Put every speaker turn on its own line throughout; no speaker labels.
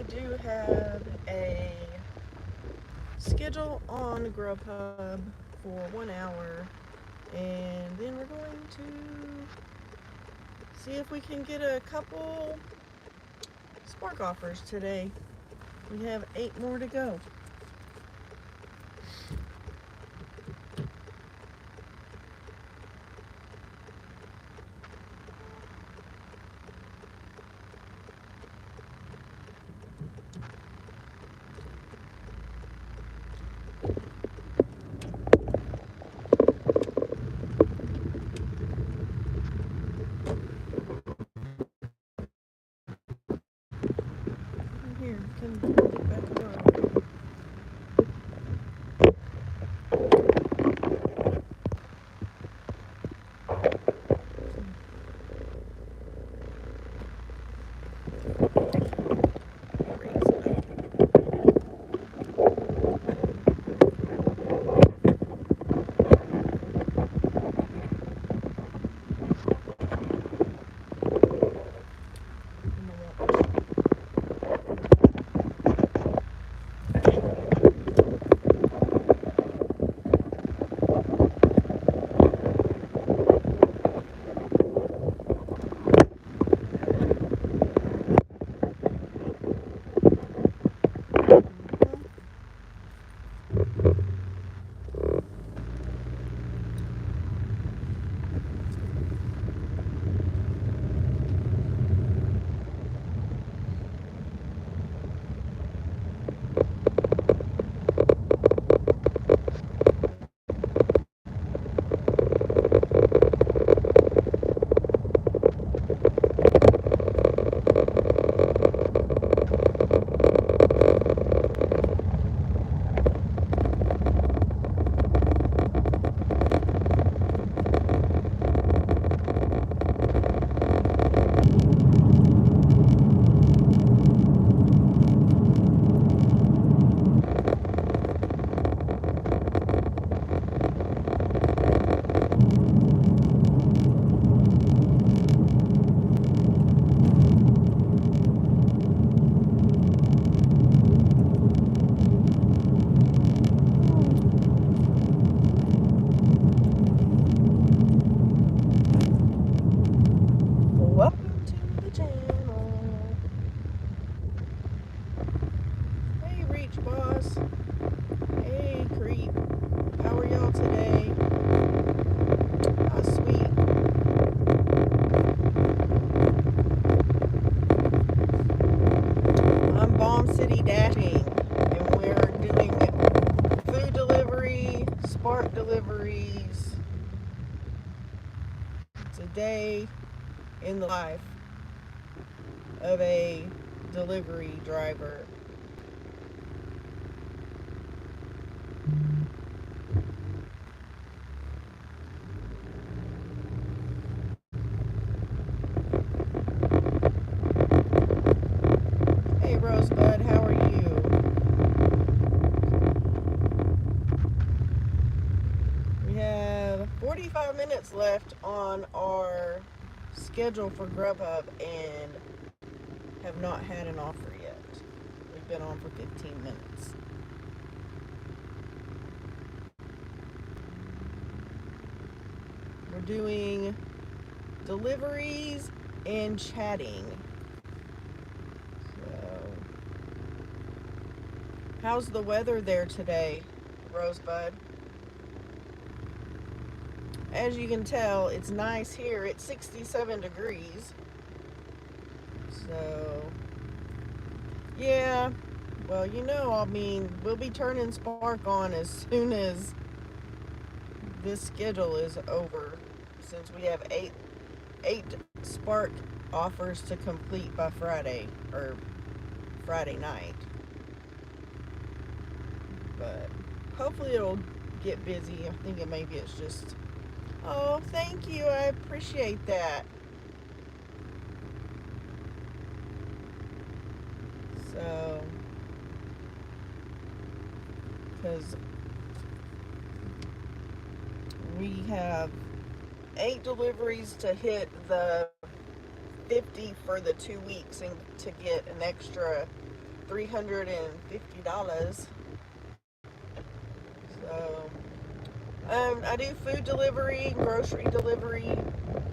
do have a schedule on Grubhub for 1 hour, and then we're going to see if we can get a couple Spark offers today. We have 8 more to go. Here, can get back above. Welcome to the channel. Hey, Reach Boss. Hey, Creep. How are y'all today? How sweet. I'm Bomb City Dashing, and we're doing food delivery, Spark deliveries. Today in the life of a delivery driver. Hey, Rosebud, how are you? We have 45 minutes left on our schedule for Grubhub and have not had an offer yet. We've been on for 15 minutes. We're doing deliveries and chatting. So, how's the weather there today, Rosebud? As you can tell, it's nice here. It's 67 degrees. So, yeah. Well, we'll be turning Spark on as soon as this schedule is over, since we have eight Spark offers to complete by Friday, or Friday night. But hopefully it'll get busy. I'm thinking maybe it's just... Oh, thank you. I appreciate that. So, because we have 8 deliveries to hit the 50 for the 2 weeks and to get an extra $350. So, I do food delivery, grocery delivery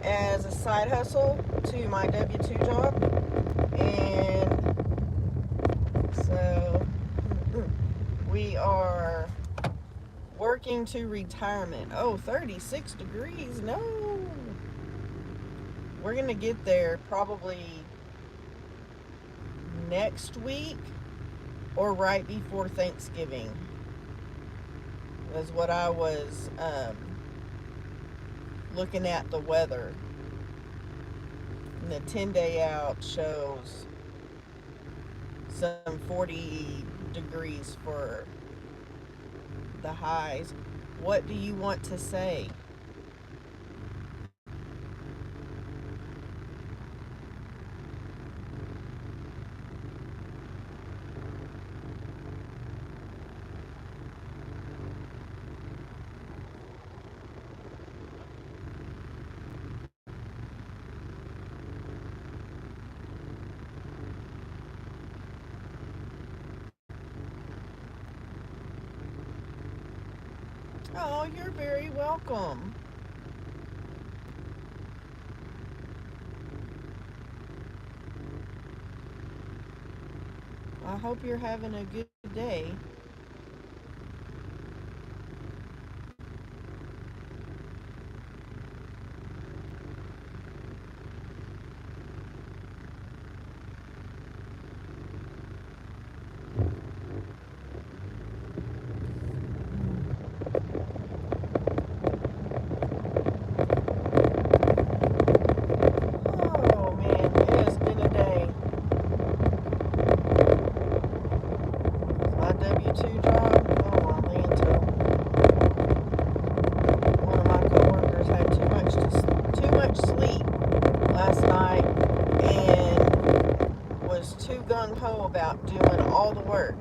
as a side hustle to my W-2 job. And so we are working to retirement. Oh, 36 degrees. No. We're going to get there probably next week or right before Thanksgiving. Was what I was looking at the weather. And the 10-day out shows some 40 degrees for the highs. What do you want to say? Oh, you're very welcome. I hope you're having a good day. Oh man, it has been a day. My W-2 job, oh my Lanta. One of my coworkers had too much sleep last night and was too gung-ho about doing all the work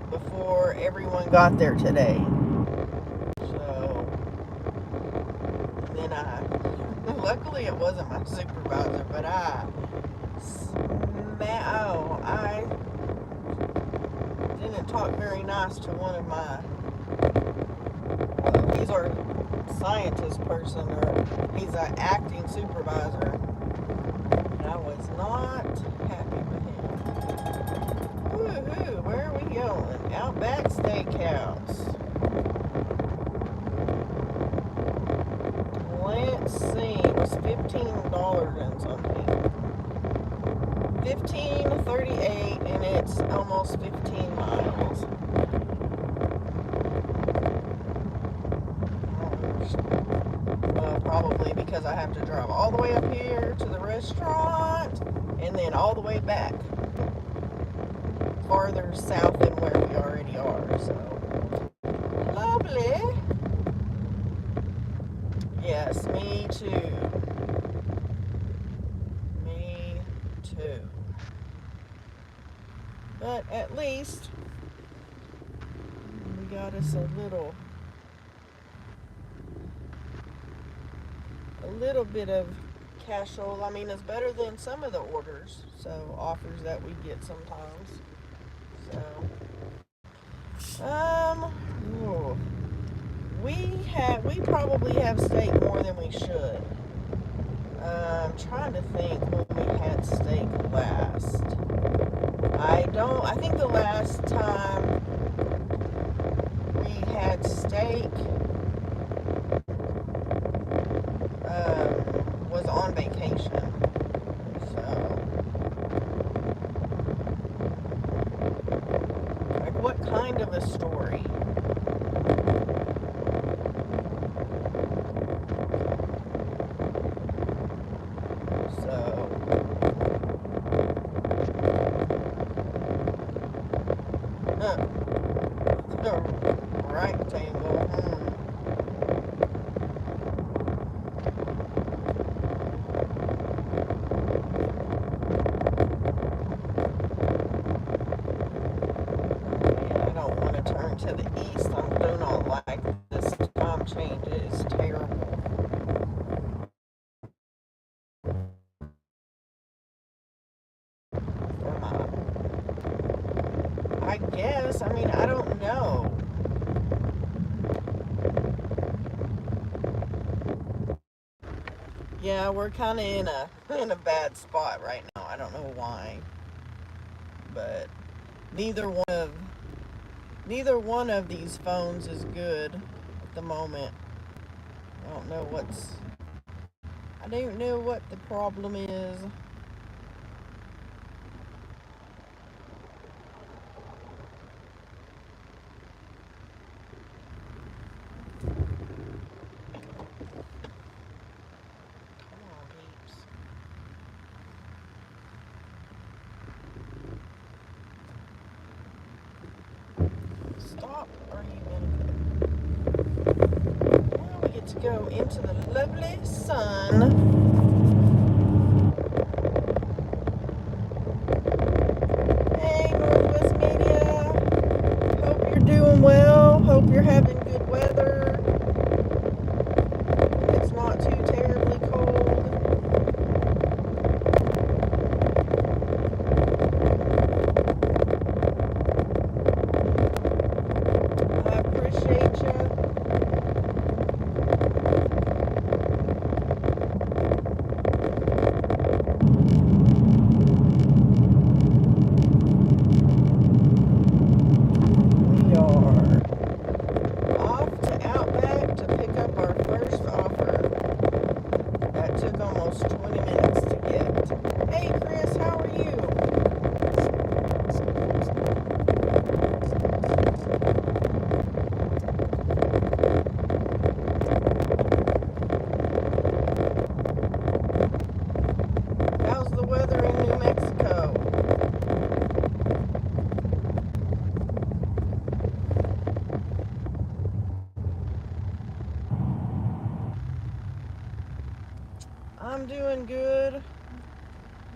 before everyone got there today. So then luckily it wasn't my supervisor, but I didn't talk very nice to one of my, he's our scientist person, or he's an acting supervisor, and I was not happy with him. Woohoo, where are we going? Outback Steakhouse. Let's see, it was $15 and something. 15.38, and it's almost 15 miles. Well, probably because I have to drive all the way up here to the restaurant and then all the way back farther south than where we already are. So lovely. Yes, me too. Me too. But at least we got us a little bit of cash roll. I mean, it's better than some of the offers that we get sometimes. So, ooh, we probably have steak more than we should. I'm trying to think when we had steak last. I think the last time we had steak was on vacation. So, like, what kind of a story? So, rectangle. I don't want to turn to the east. I do not like this time change. It is terrible for I guess. I mean, I don't know. Yeah, we're kind of in a bad spot right now. I don't know why, but neither one of neither one of these phones is good at the moment. I don't know what's I don't know what the problem is. Come on, peeps. Stop, or are you gonna go? Now we get to go into the lovely sun. Hey, Northwest Media. Hope you're doing well. Hope you're having good weather. It's not too terribly cold. I appreciate you. We are off to Outback to pick up our first offer. That took almost 20 minutes to get. Hey, Chris, how are you? How's the weather in New Mexico? I'm doing good.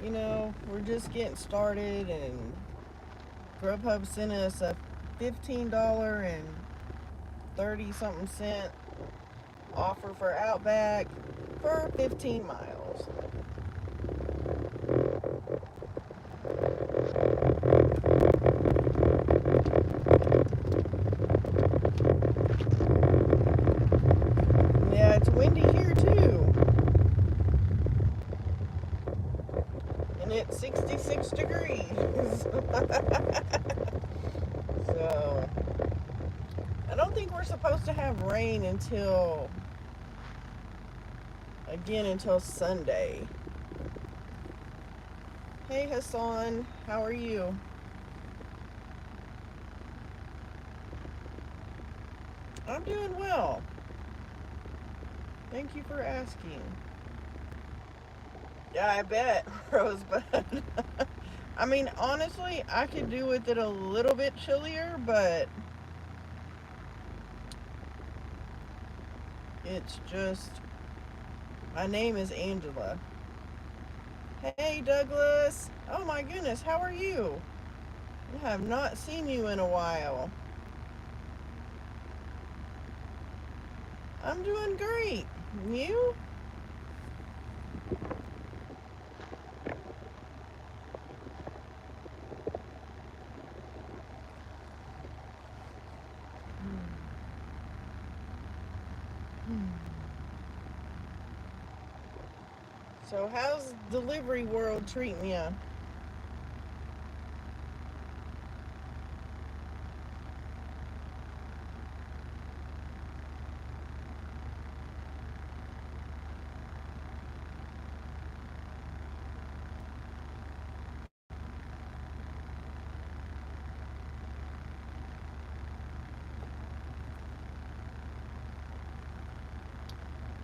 You know, we're just getting started, and Grubhub sent us a $15 and 30 something cent offer for Outback for 15 miles. Yeah, it's windy here too. And it's 66 degrees. So, I don't think we're supposed to have rain until Sunday. Hey Hassan, how are you? I'm doing well. Thank you for asking. Yeah, I bet, Rosebud. I mean, honestly, I could do with it a little bit chillier, but it's just, my name is Angela. Hey, Douglas. Oh my goodness, how are you? I have not seen you in a while. I'm doing great. And you? So, how's delivery world treating you?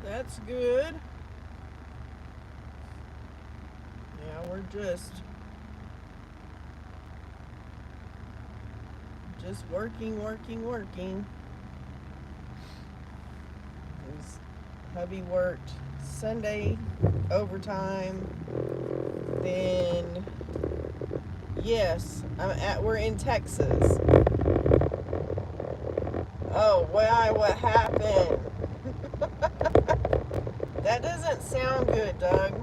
That's good. Yeah, we're just working. His hubby worked Sunday overtime. Then yes, we're in Texas. Oh, why? What happened? That doesn't sound good, Doug.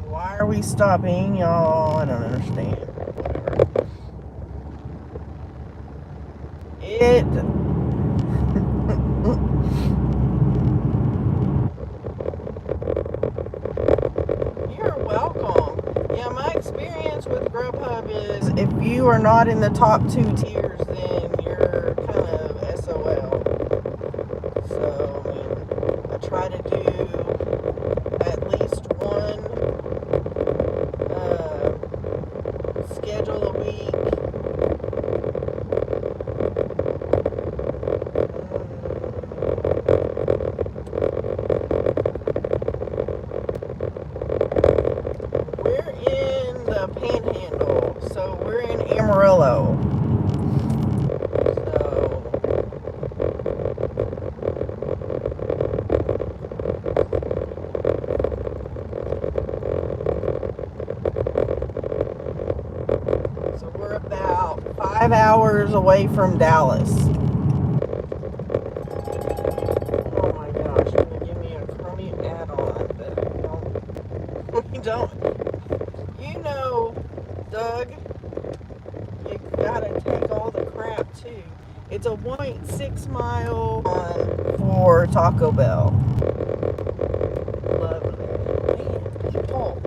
Why Why are we stopping, y'all? I don't understand. It. You're welcome. Yeah, my experience with Grubhub is if you are not in the top 2 tiers, then you're kind of SOL. So, I mean, I try to do at least one schedule a week. We're in the Panhandle, so we're in Amarillo. So we're about 5 hours away from Dallas. Oh my gosh, you're gonna give me a crummy add-on, but we don't. You know, Doug, you gotta take all the crap too. It's a 1.6 mile on for Taco Bell. Lovely. Man, people.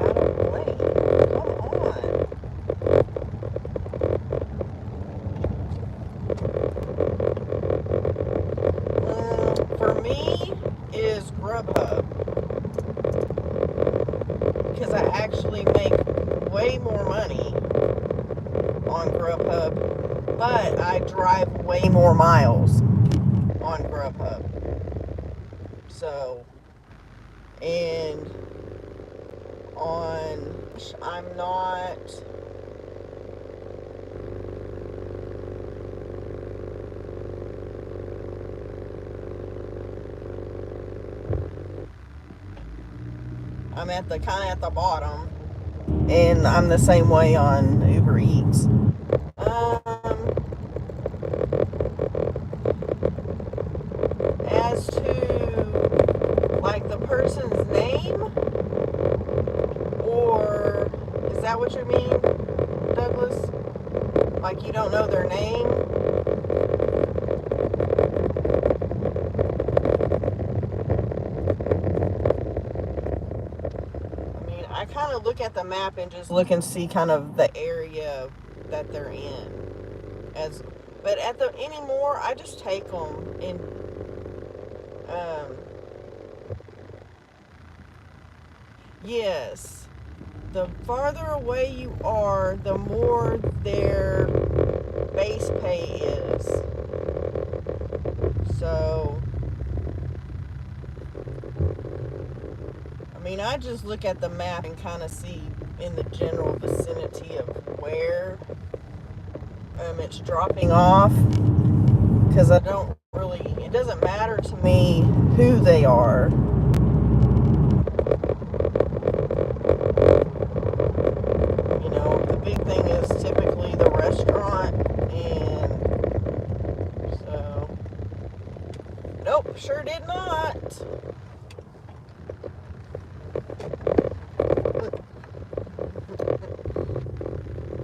Out of lane. Come on. For me, is Grubhub. Because I actually make way more money on Grubhub, but I drive way more miles on Grubhub. So, and I'm not. I'm at the kind of at the bottom, and I'm the same way on Uber Eats. As to like the person's name, or is that what you mean, Douglas? Like you don't know their name? I kind of look at the map and just look and see kind of the area that they're in. But anymore, I just take them and yes, the farther away you are, the more their base pay is. So, I mean, I just look at the map and kind of see in the general vicinity of where it's dropping off, because it doesn't matter to me who they are. You know, the big thing is typically the restaurant, and so, nope, sure did not.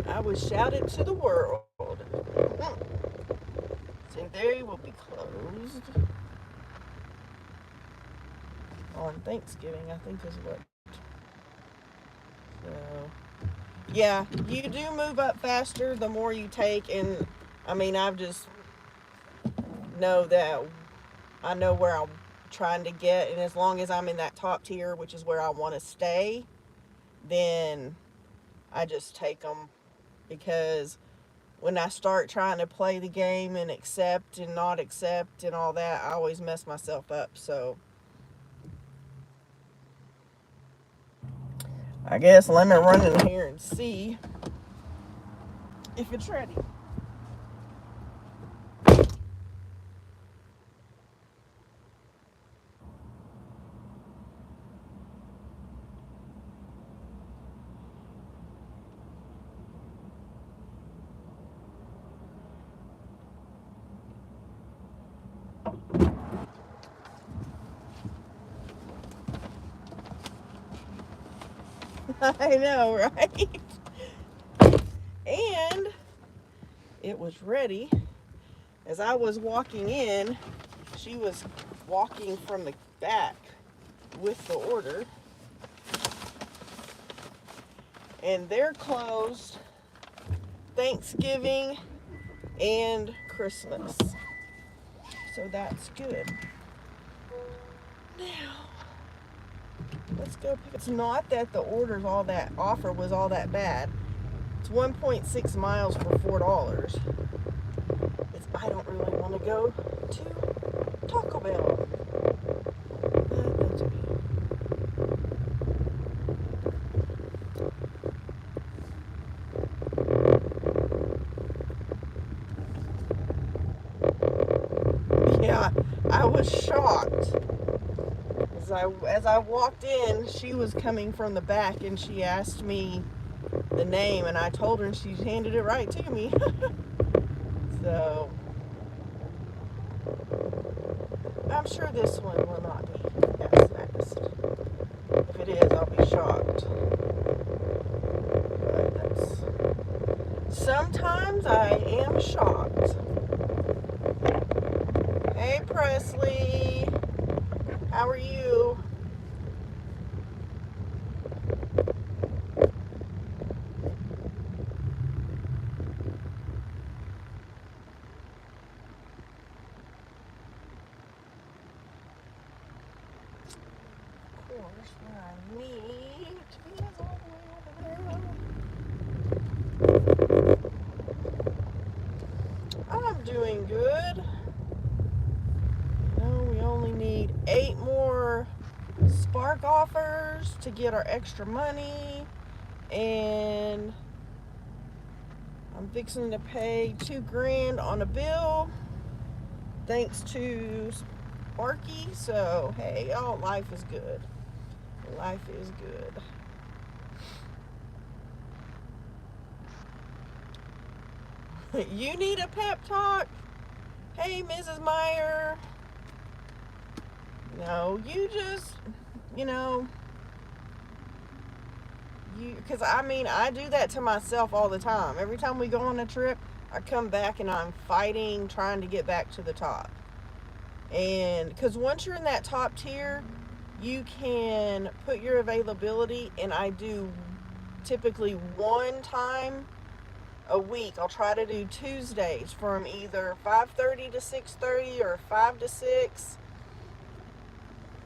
I was shouted to the world. So they will be closed on Thanksgiving, I think is what. So, yeah, you do move up faster the more you take, and I mean, I've just know that I know where I'm trying to get, and as long as I'm in that top tier, which is where I want to stay, then I just take them, because when I start trying to play the game and accept and not accept and all that, I always mess myself up. So I guess let me run in here and see if it's ready. I know, right? And it was ready. As I was walking in, she was walking from the back with the order. And they're closed Thanksgiving and Christmas. So that's good. Now, let's go pick. It's not that the offer was all that bad. It's 1.6 miles for $4. I don't really want to go to Taco Bell. But that's okay. Yeah, I was shocked. As I walked in, she was coming from the back and she asked me the name, and I told her, and she handed it right to me. So I'm sure this one will not be as fast. If it is, I'll be shocked. But sometimes I am shocked. Hey Presley, how are you? Of course, where I need to be is all the way over there. I'm doing good. We only need 8 more Spark offers to get our extra money, and I'm fixing to pay $2,000 on a bill thanks to Sparky. So hey, y'all, life is good. Life is good. You need a pep talk? Hey, Mrs. Meyer. No, you just, you know, because I do that to myself all the time. Every time we go on a trip, I come back and I'm fighting, trying to get back to the top. And because once you're in that top tier, you can put your availability, and I do typically one time a week. I'll try to do Tuesdays from either 5:30 to 6:30 or 5 to 6.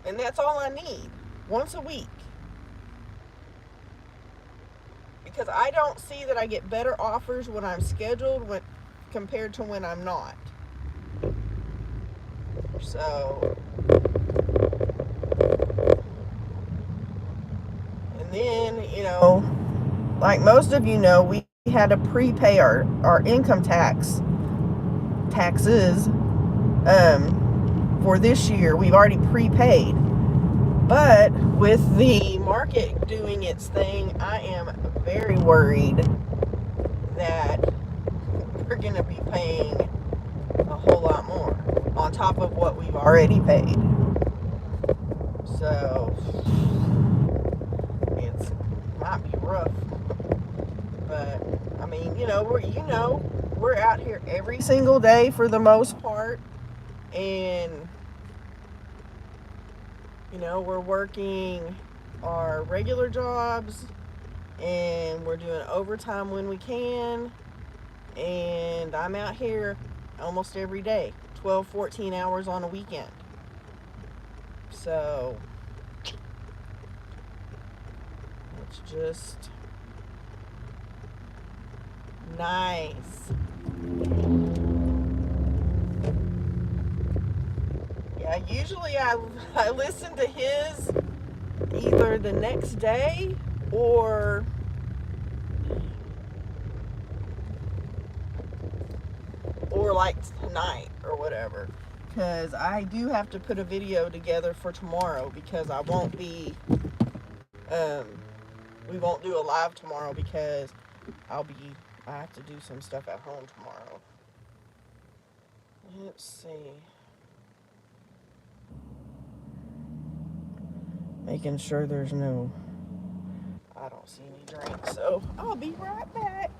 And that's all I need, once a week. Because I don't see that I get better offers when I'm scheduled compared to when I'm not. So, and then, like most of you know, we had to prepay our income taxes for this year. We've already prepaid. But with the market doing its thing, I am very worried that we're going to be paying a whole lot more on top of what we've already paid. So it might be rough. But I mean, we're out here every single day for the most part, and we're working our regular jobs, and we're doing overtime when we can, and I'm out here almost every day, 12, 14 hours on a weekend. So it's just nice. Yeah, usually I listen to his either the next day or like tonight or whatever, because I do have to put a video together for tomorrow, because I won't be we won't do a live tomorrow because I have to do some stuff at home tomorrow. Let's see. Making sure there's no I don't see any drinks, so I'll be right back.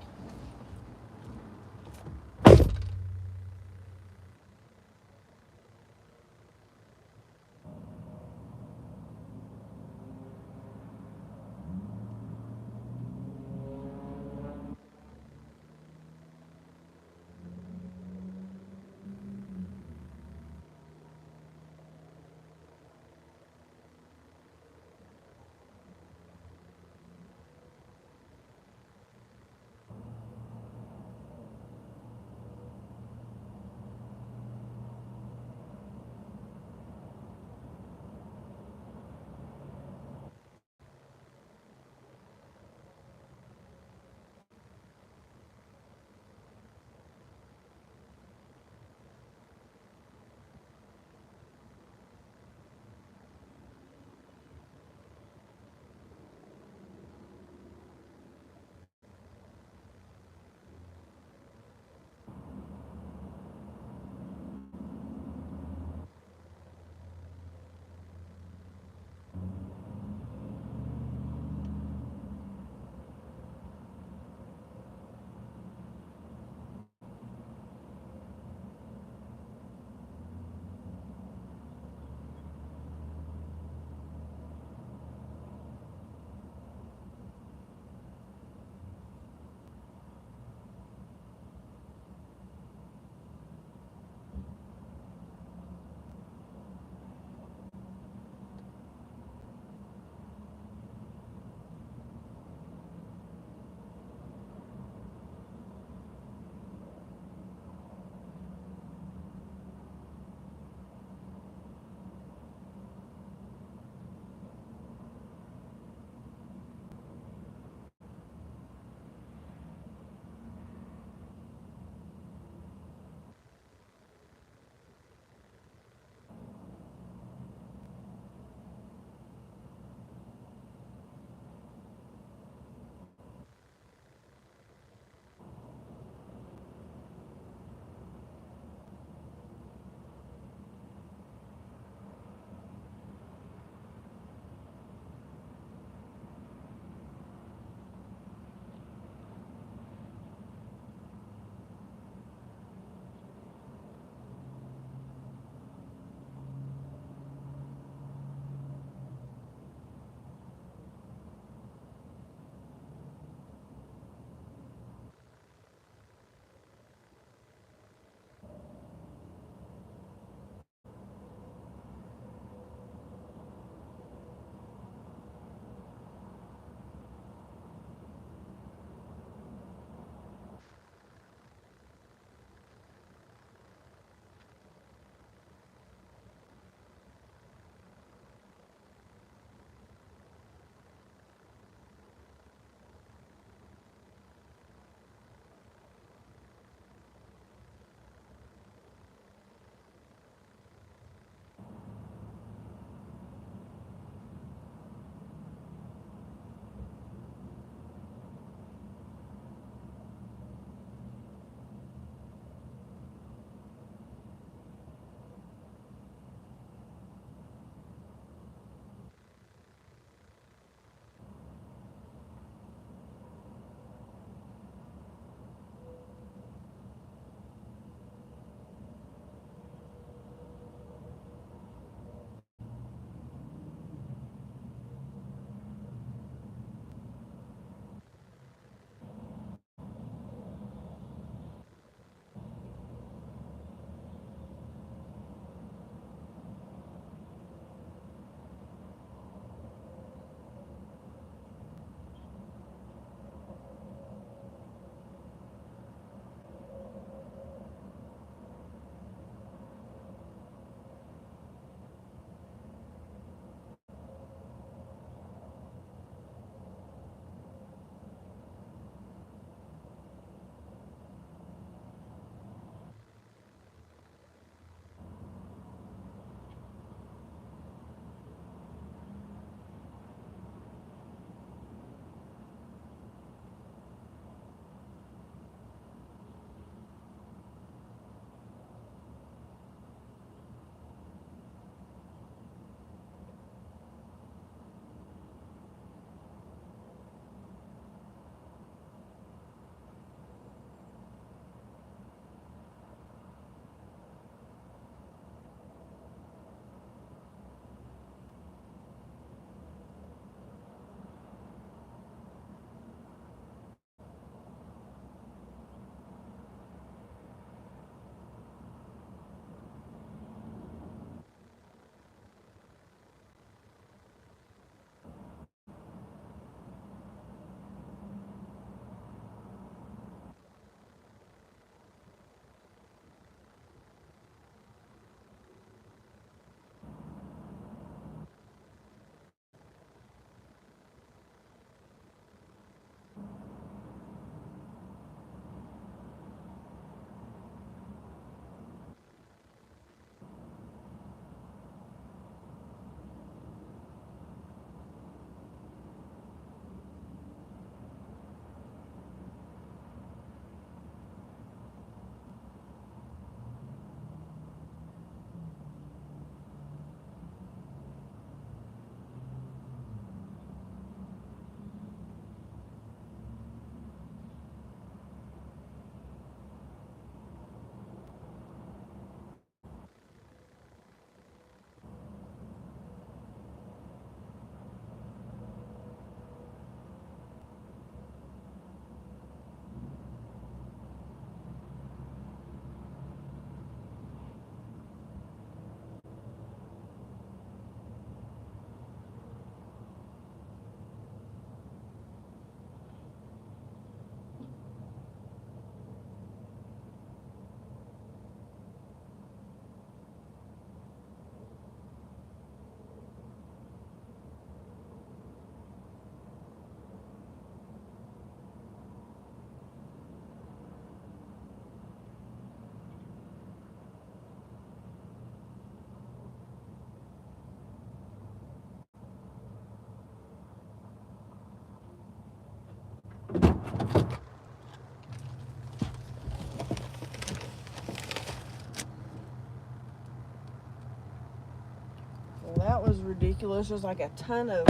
ridiculous. There's like a ton of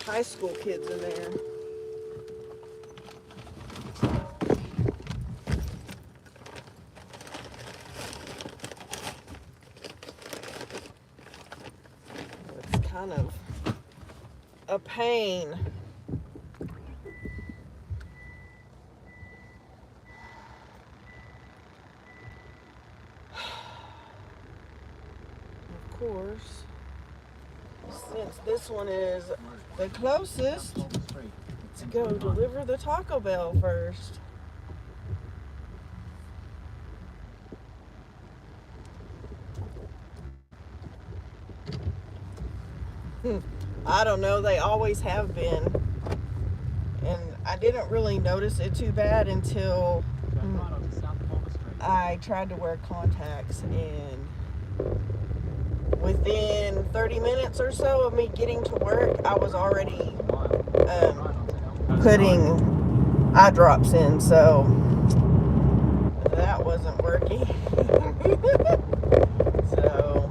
high school kids in there. It's kind of a pain. Of course, since this one is the closest, let's go deliver the Taco Bell first. I don't know, they always have been. And I didn't really notice it too bad until I tried to wear contacts, and within 30 minutes or so of me getting to work, I was already putting eye drops in, so that wasn't working. So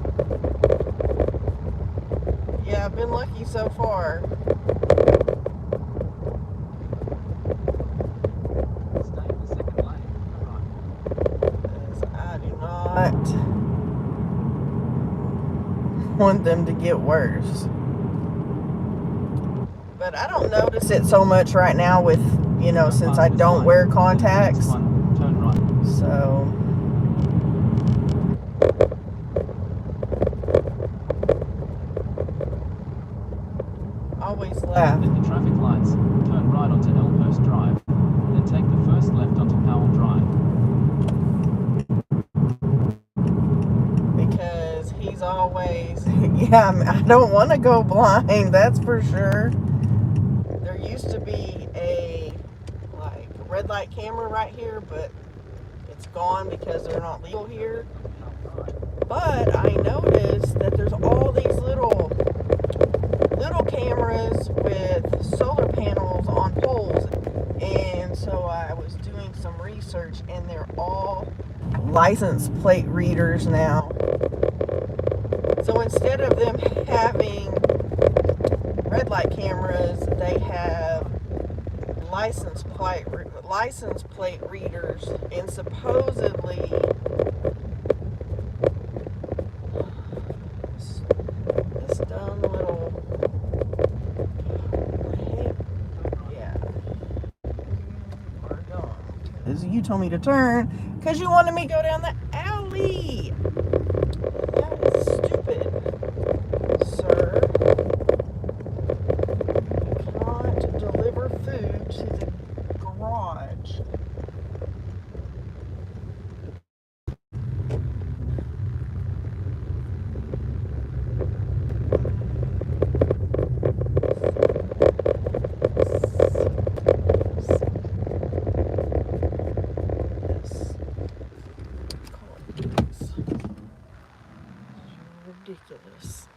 yeah, I've been lucky so far. I do not want them to get worse. But I don't notice it so much right now with, since I don't wear contacts. So always laugh.
At the traffic lights, turn right onto Elmhurst Drive, then take the first left onto Powell Drive.
Because he's always, I don't want to go blind, that's for sure. There used to be a red light camera right here, but it's gone because they're not legal here. But I noticed that there's all these little cameras with solar panels on poles, and so I was doing some research, and they're all license plate readers now. So instead of them having red light cameras, they have license plate readers, and supposedly this dumb little, yeah, we're going. You told me to turn because you wanted me to go down the alley. That is stupid, sir. You cannot deliver food to the garage. Ridiculous.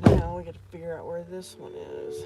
Now we got to figure out where this one is.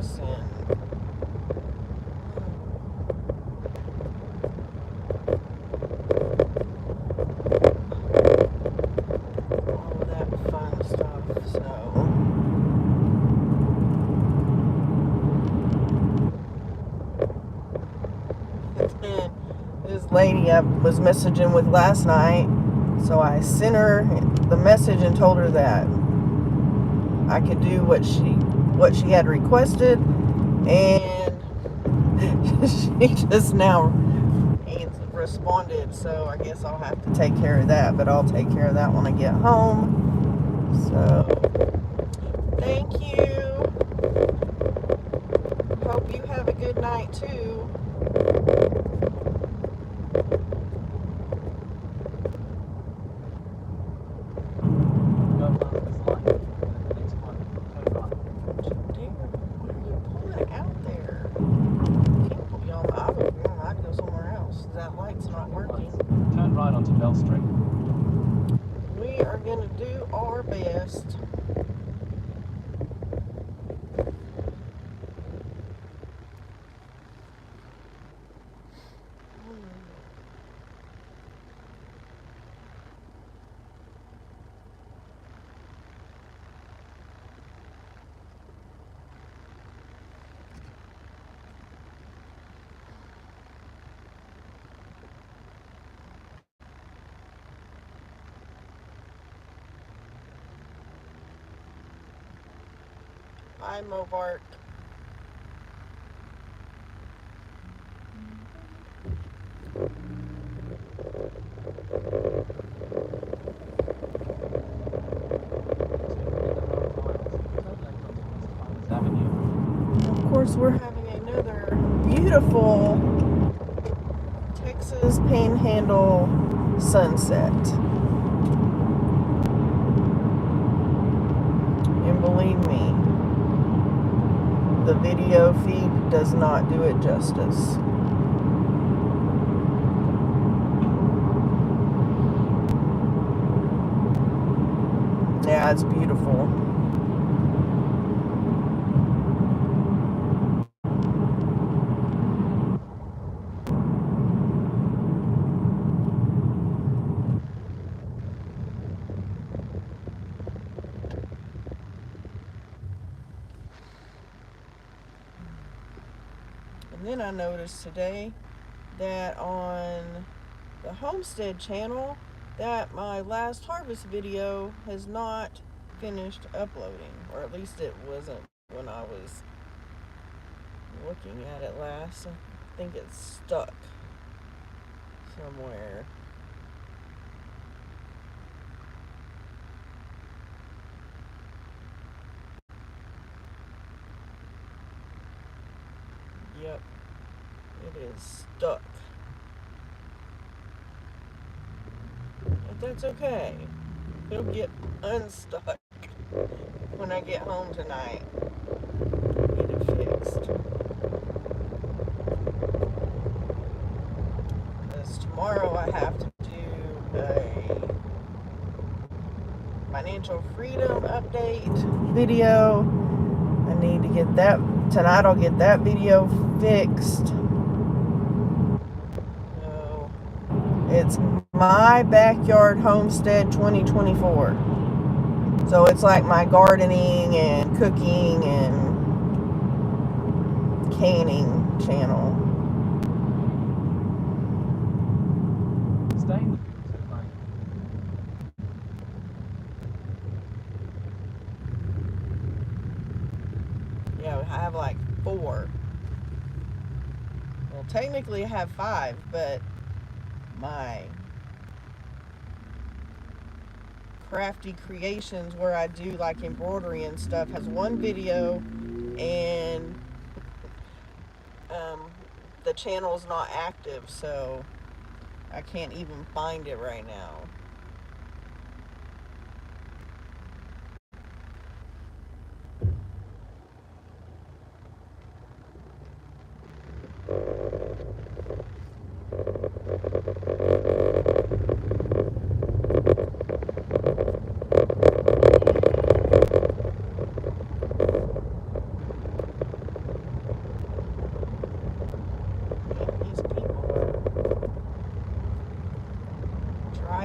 homeless and all of that fun stuff. So and this lady I was messaging with last night, so I sent her the message and told her that I could do what she had requested, and she just now responded, so I guess I'll have to take care of that, but I'll take care of that when I get home. So thank you. Hope you have a good night too.
Go past this light, and at the next one, turn right.
Dear, why are you pulling out there? People, y'all, I'd go somewhere else. That light's not working.
Turn right onto Bell Street.
We are gonna do our best. Hi, Mobart. Of course, we're having another beautiful Texas Panhandle sunset. And believe me, the video feed does not do it justice. Yeah, it's beautiful. And then I noticed today that on the Homestead channel that my last harvest video has not finished uploading, or at least it wasn't when I was looking at it last. I think it's stuck somewhere. Yep, it is stuck. But that's okay. It'll get unstuck when I get home tonight. Get it fixed. Because tomorrow I have to do a financial freedom update video. I need to get that. Tonight I'll get that video fixed. So it's My Backyard Homestead 2024. So it's like my gardening and cooking and canning channel.
Stay in the turn right.
Yeah, I have like 4. Well, technically I have 5, but my Crafty Creations, where I do like embroidery and stuff, has 1 video, and the channel's not active, so I can't even find it right now.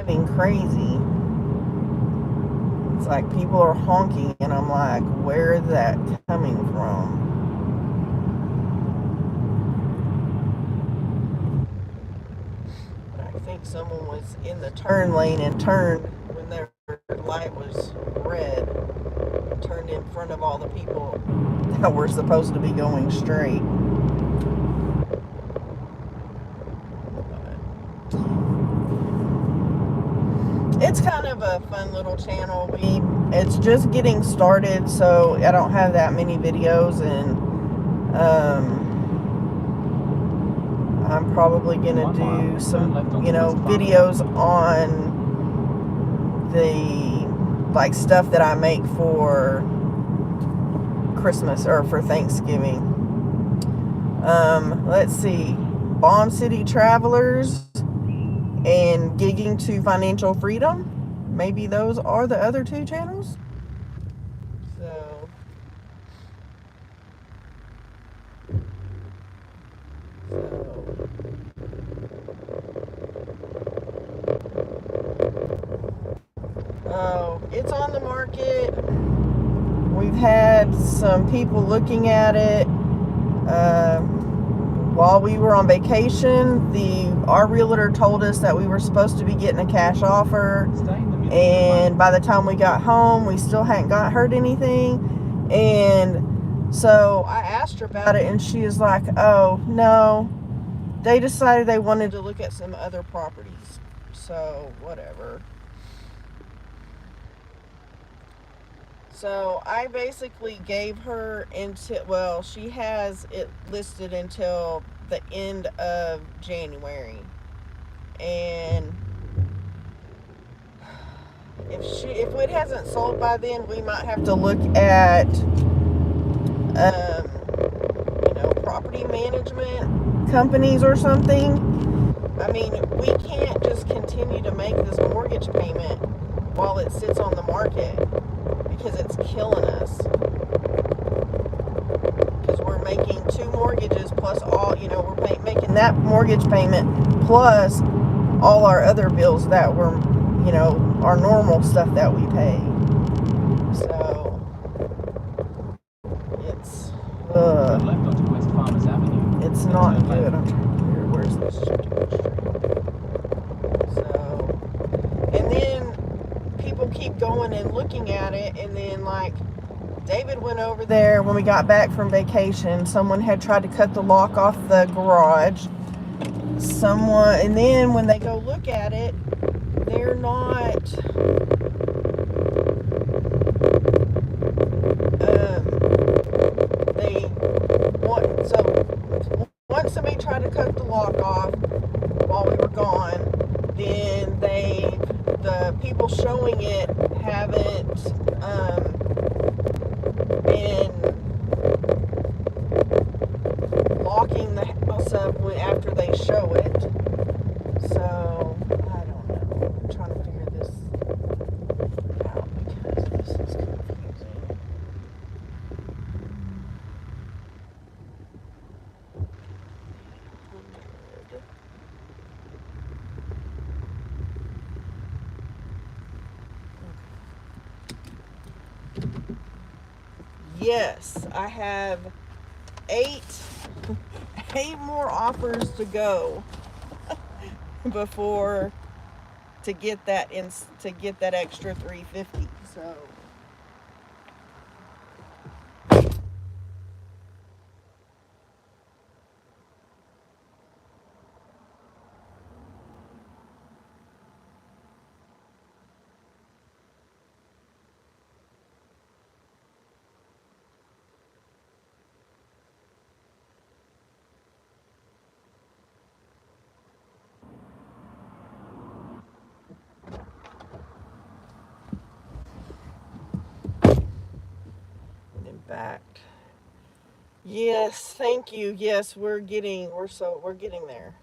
driving crazy. It's like people are honking, and I'm like, where is that coming from? I think someone was in the turn lane and turned when their light was red, turned in front of all the people that were supposed to be going straight. It's kind of a fun little channel. It's just getting started, so I don't have that many videos, and I'm probably gonna do some, videos on the stuff that I make for Christmas or for Thanksgiving. Let's see, Bomb City Travelers and Gigging to Financial Freedom. Maybe those are the other two channels. It's on the market. We've had some people looking at it. While we were on vacation, our realtor told us that we were supposed to be getting a cash offer, and by the time we got home, we still hadn't heard anything. And so I asked her about it, and she is like, oh no, they decided they wanted to look at some other properties. So whatever. So I basically gave her she has it listed until the end of January. And if it hasn't sold by then, we might have to look at property management companies or something. I mean, we can't just continue to make this mortgage payment while it sits on the market, because it's killing us. Because we're making 2 mortgages plus all, we're making that mortgage payment plus all our other bills that were, our normal stuff that we pay. So it's
left onto West Farmers Avenue.
It's not good. I'm trying to figure where's this stupid street. So, and then people keep going and looking at it, and then David went over there when we got back from vacation. Someone had tried to cut the lock off the garage. And then when they go look at it, they're not. Once somebody tried to cut the lock off while we were gone, then the people showing it haven't been locking the house up after they show it. So I don't know. I'm trying to figure this out because this is confusing. Yes, I have 8 more offers to go before to get that extra $350. So backed. Yes, thank you. Yes, we're getting there.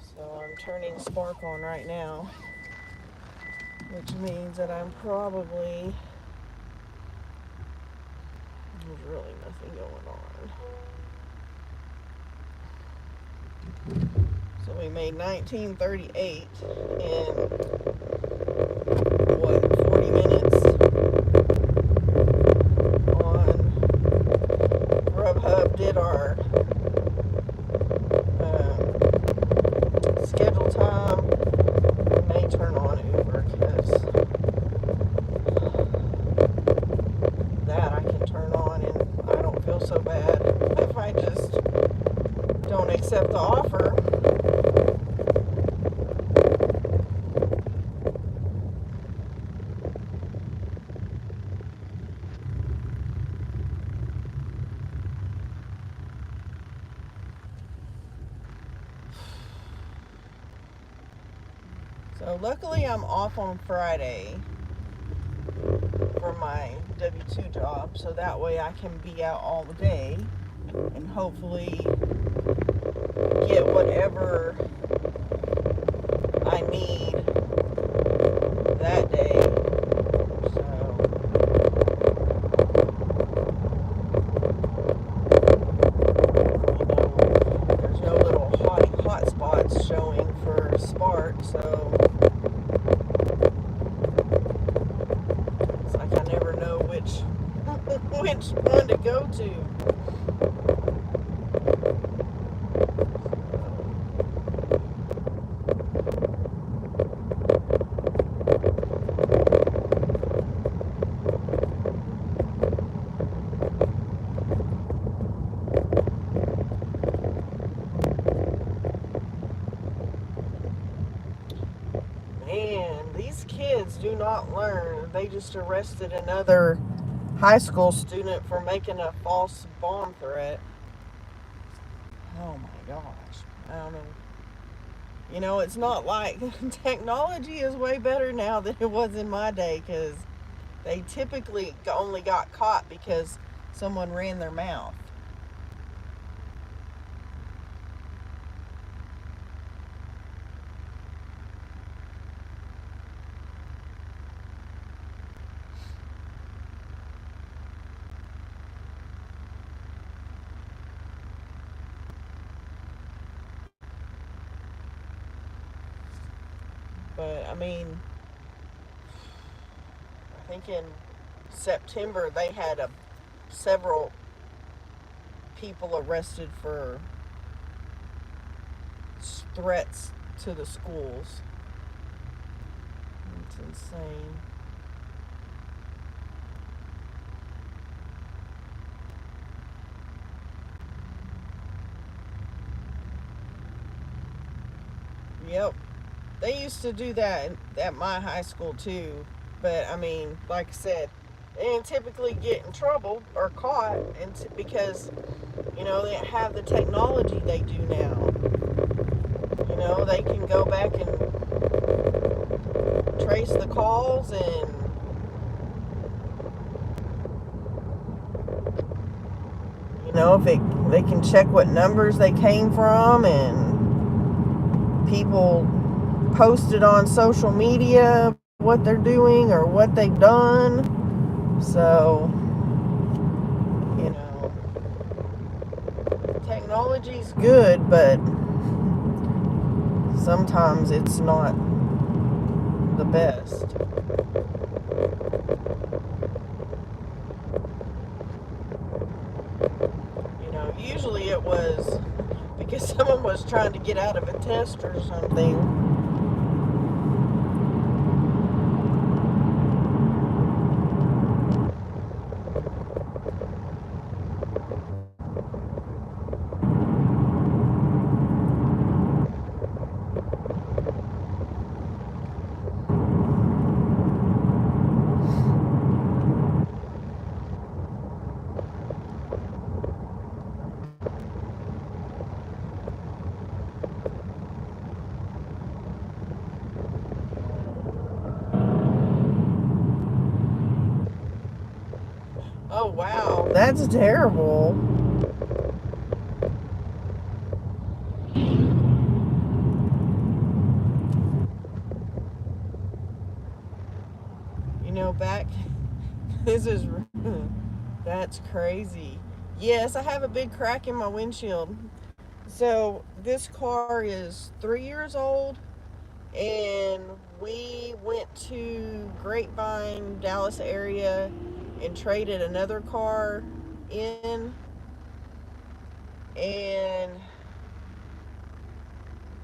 So I'm turning Spark on right now, which means that there's really nothing going on. So we made 1938 in what, 40 minutes on Grubhub. Did our schedule time. We may turn on Uber because that I can turn on and I don't feel so bad if I just don't accept the offer. So luckily I'm off on Friday for my W-2 job, so that way I can be out all the day and hopefully get whatever I need that day. So there's no little hot spots showing for Spark, so it's like I never know which one to go to. Man, these kids do not learn. They just arrested another high school student for making a false bomb threat. Oh my gosh. I don't know. You know, it's not like technology is way better now than it was in my day, because they typically only got caught because someone ran their mouth. But I mean, I think in September they had several people arrested for threats to the schools. It's insane. Yep. They used to do that at my high school too. But I mean, like I said, they didn't typically get in trouble or caught because, you know, they have the technology they do now. You know, they can go back and trace the calls, and you know, if they can check what numbers they came from, and people posted on social media what they're doing or what they've done. So, you know, technology's good, but sometimes it's not the best. You know, usually it was because someone was trying to get out of a test or something. Oh wow, that's terrible. You know, this is, that's crazy. Yes, I have a big crack in my windshield. So this car is 3 years old, and we went to Grapevine, Dallas area, and traded another car in, and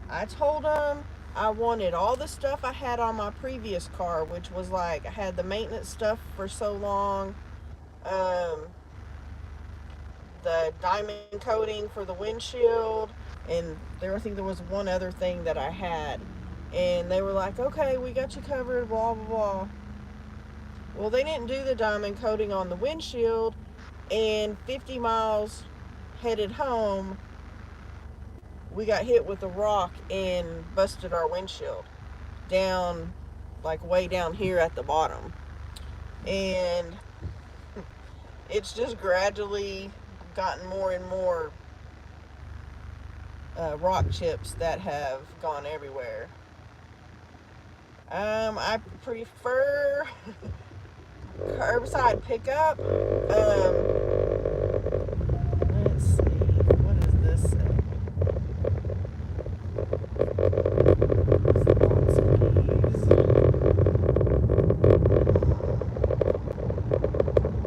I told them I wanted all the stuff I had on my previous car, which was like I had the maintenance stuff for so long, um, the diamond coating for the windshield, and I think there was one other thing that I had. And they were like, okay, we got you covered, blah, blah, blah. Well, they didn't do the diamond coating on the windshield, and 50 miles headed home, we got hit with a rock and busted our windshield down, like way down here at the bottom. And it's just gradually gotten more and more rock chips that have gone everywhere. I prefer curbside pickup. Let's see. What does this say?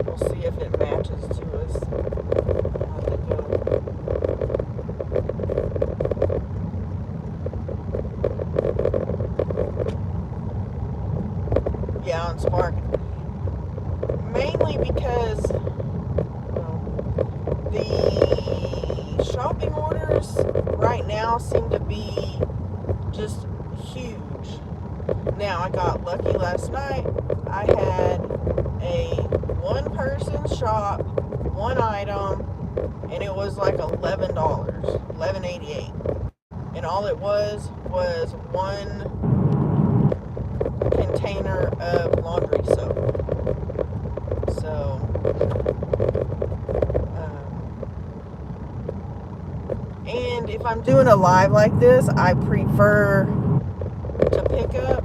We'll see if it matches to us. I'll have to go. Yeah, on Spark. Mainly because the shopping orders right now seem to be just huge. Now, I got lucky last night. I had a one-person shop, one item, and it was like $11, $11.88. And all it was one container of laundry soap. So, and if I'm doing a live like this, I prefer to pick up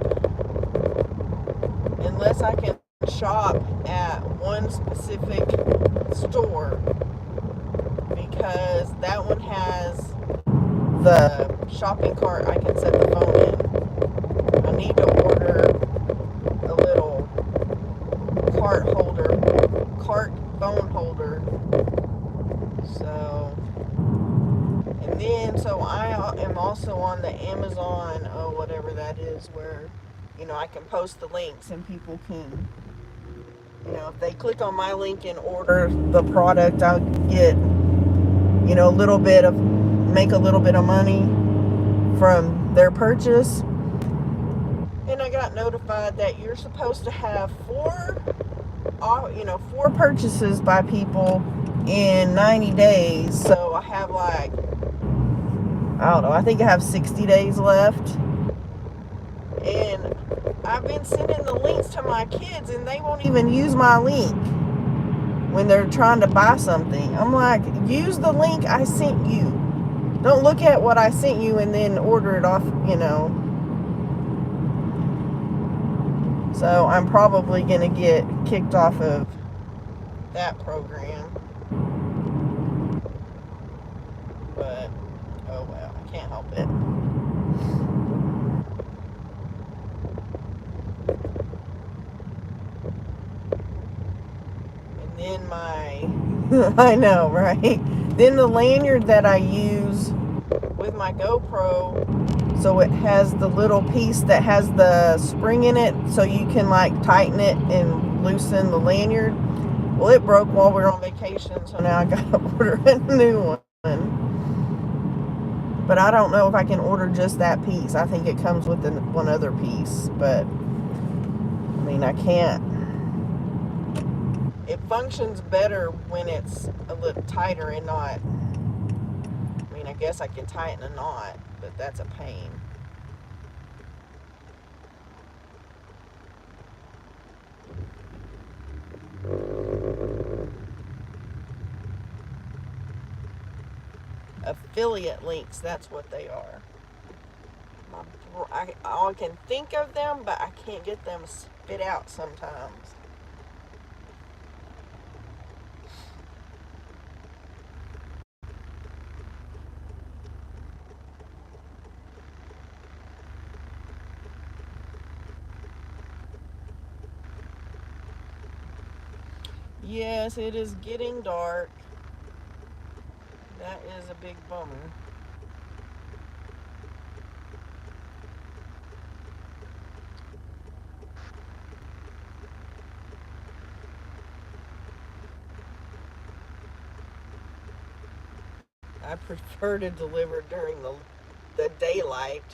unless I can shop at one specific store, because that one has the shopping cart I can set the phone in. I need to order a little cart phone holder. So, and then, so I am also on the Amazon, whatever that is, where, I can post the links and people can, if they click on my link and order the product, I'll get, make a little bit of money from their purchase. And I got notified that you're supposed to have four purchases by people in 90 days. So I have I don't know, I think I have 60 days left. And I've been sending the links to my kids, and they won't even use my link when they're trying to buy something. I'm like, use the link I sent you. Don't look at what I sent you and then order it off, So I'm probably going to get kicked off of that program. But, oh well, I can't help it. And then I know, right? Then the lanyard that I use with my GoPro, so it has the little piece that has the spring in it, so you can tighten it and loosen the lanyard. Well, it broke while we were on vacation, so now I gotta order a new one. But I don't know if I can order just that piece. I think it comes with one other piece, but I can't. It functions better when it's a little tighter and not. I guess I can tighten a knot, but that's a pain. Affiliate links, that's what they are. I can think of them, but I can't get them spit out sometimes. Yes, it is getting dark. That is a big bummer. I prefer to deliver during the daylight.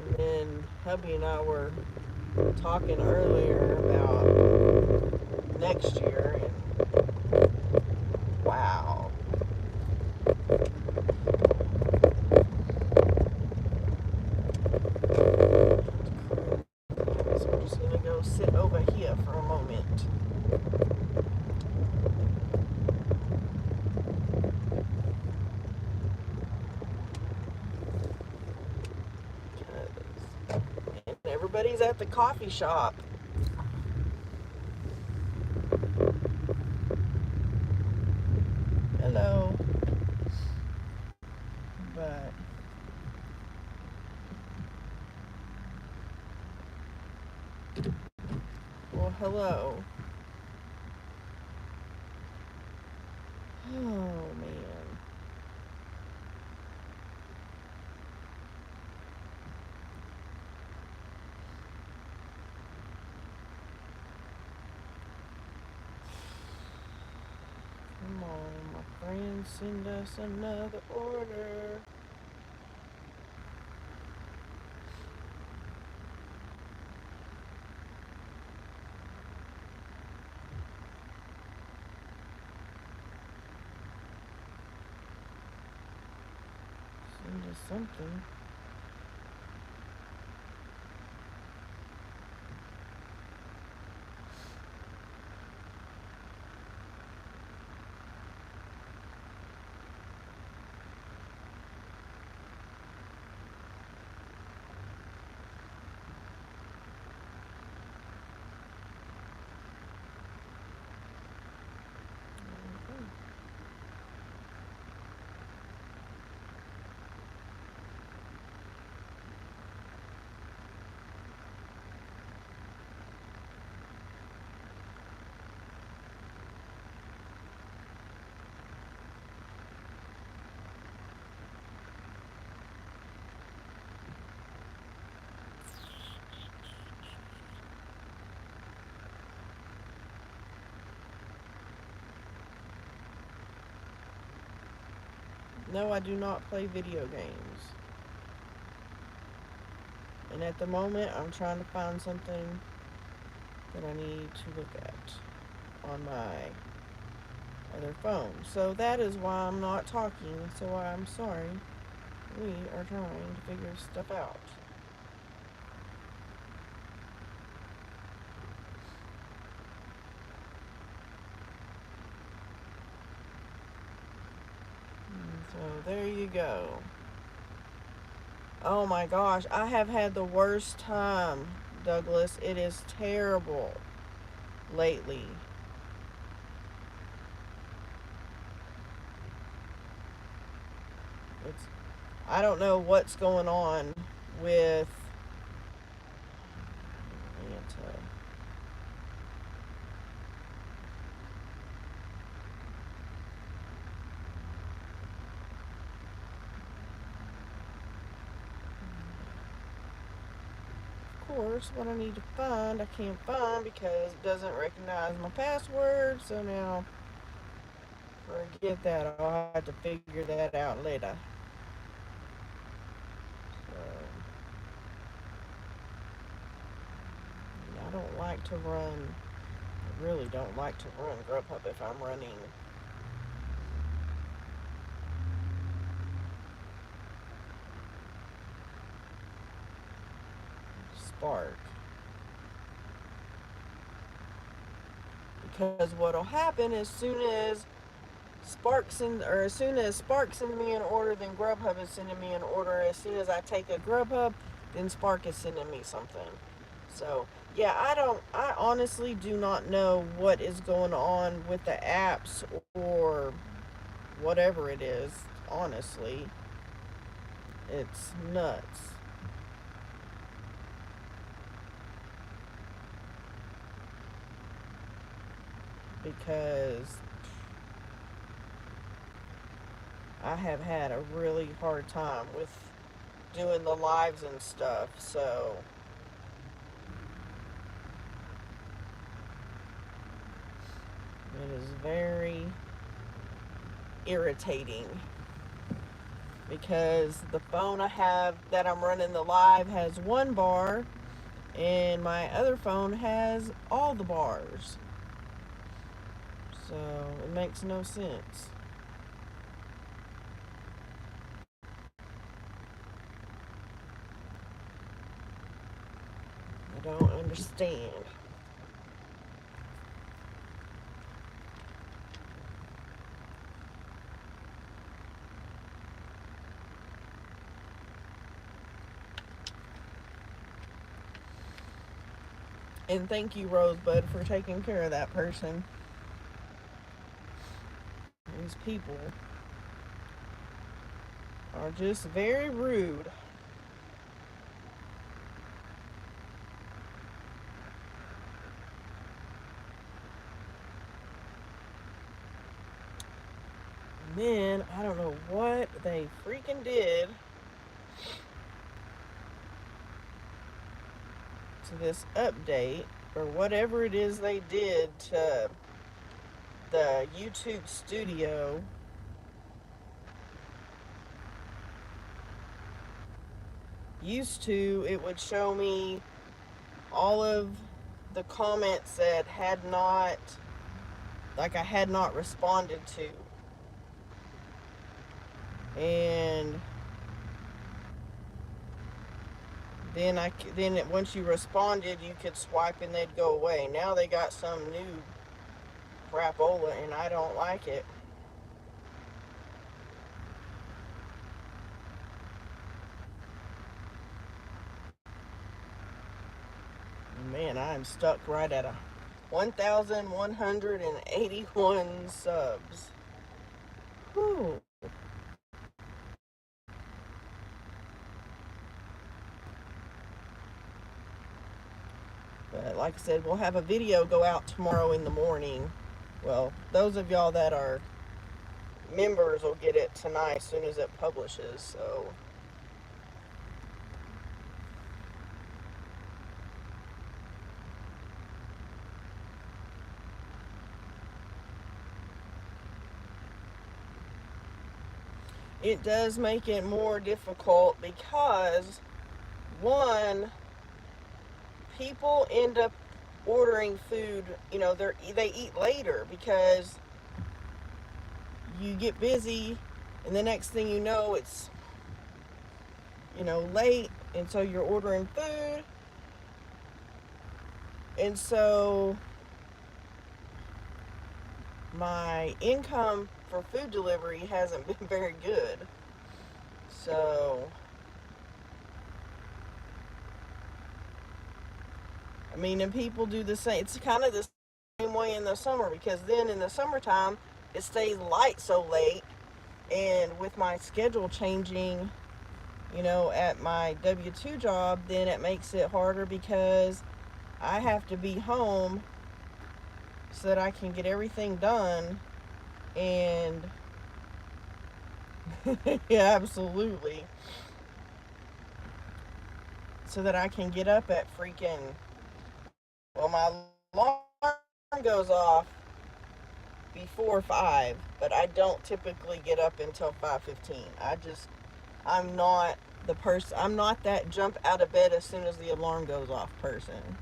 And then hubby and I were talking earlier about next year, and wow. So I'm just gonna go sit over here for a moment. And everybody's at the coffee shop. Hello. But well, hello. Oh man. Come on, my friend, send us another order. Send us something. Okay. No, I do not play video games. And at the moment, I'm trying to find something that I need to look at on my other phone. So that is why I'm not talking. So I'm sorry. We are trying to figure stuff out. So there you go. Oh my gosh, I have had the worst time, Douglas. It is terrible lately. It's I don't know what's going on with Atlanta. Of course, what I need to find, I can't find because it doesn't recognize my password. So now, forget that. I'll have to figure that out later. So, I don't like to run. I really don't like to run Grubhub if I'm running Spark. Because what'll happen as soon as Spark sends me an order, then Grubhub is sending me an order. As soon as I take a Grubhub, then Spark is sending me something. So yeah, I honestly do not know what is going on with the apps or whatever it is, honestly. It's nuts. Because I have had a really hard time with doing the lives and stuff, so it is very irritating because the phone I have that I'm running the live has one bar and my other phone has all the bars. So it makes no sense. I don't understand. And thank you, Rosebud, for taking care of that person. These people are just very rude. And then, I don't know what they freaking did to this update, or whatever it is they did to the YouTube studio. Used to, it would show me all of the comments that had not, like I had not responded to. And then once you responded, you could swipe and they'd go away. Now they got some new crapola and I don't like it. Man, I'm stuck right at a 1,181 subs. Whew. But like I said, we'll have a video go out tomorrow in the morning. Well, those of y'all that are members will get it tonight as soon as it publishes, so it does make it more difficult because, one, people end up ordering food, they eat later because you get busy and the next thing you know it's late, and so you're ordering food, and so my income for food delivery hasn't been very good. So I mean, and people do the same. It's kind of the same way in the summer because then in the summertime it stays light so late, and with my schedule changing, at my W-2 job, then it makes it harder because I have to be home so that I can get everything done. And yeah, absolutely. So that I can get up at freaking, well, my alarm goes off before 5, but I don't typically get up until 5:15. I'm not I'm not that jump out of bed as soon as the alarm goes off person.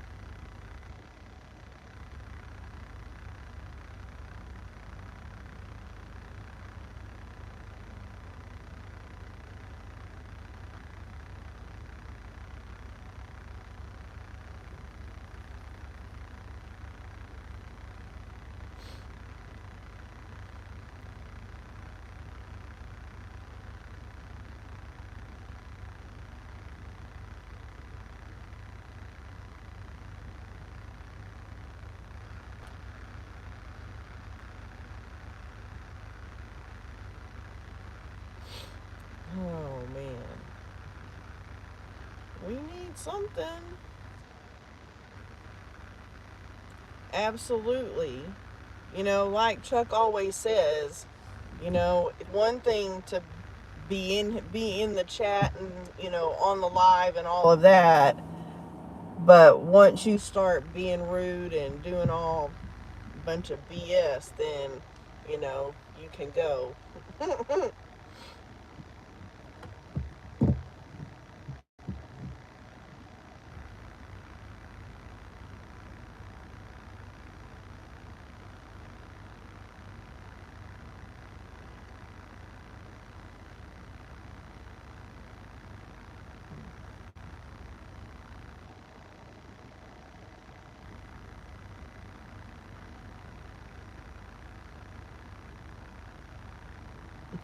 something. Absolutely. Like Chuck always says, one thing to be in the chat and on the live and all of that, but once you start being rude and doing all bunch of BS, then you can go.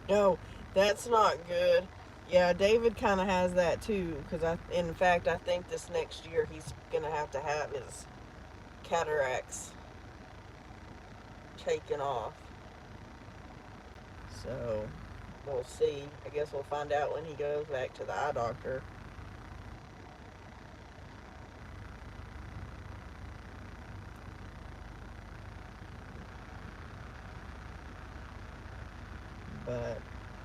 No, that's not good. Yeah, David kind of has that too. Because in fact, I think this next year he's gonna have to have his cataracts taken off. So we'll see. I guess we'll find out when he goes back to the eye doctor. But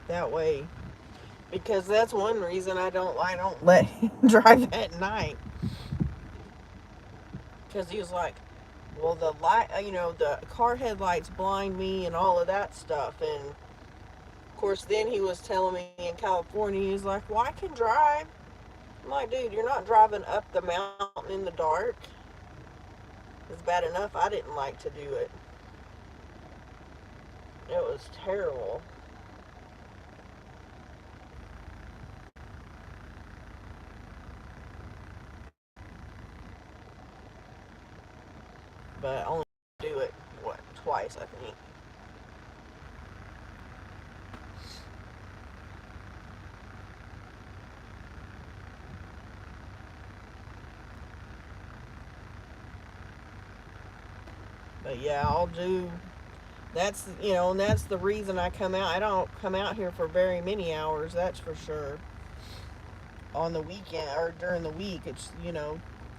that way, because that's one reason I don't let him drive at night. Because he was like, well, the light, the car headlights blind me and all of that stuff. And of course, then he was telling me in California, he's like, well, I can drive. I'm like, dude, you're not driving up the mountain in the dark. It's bad enough I didn't like to do it. It was terrible. But I only do it, twice, I think. But yeah, I'll do. And that's the reason I come out. I don't come out here for very many hours, that's for sure. On the weekend or during the week, it's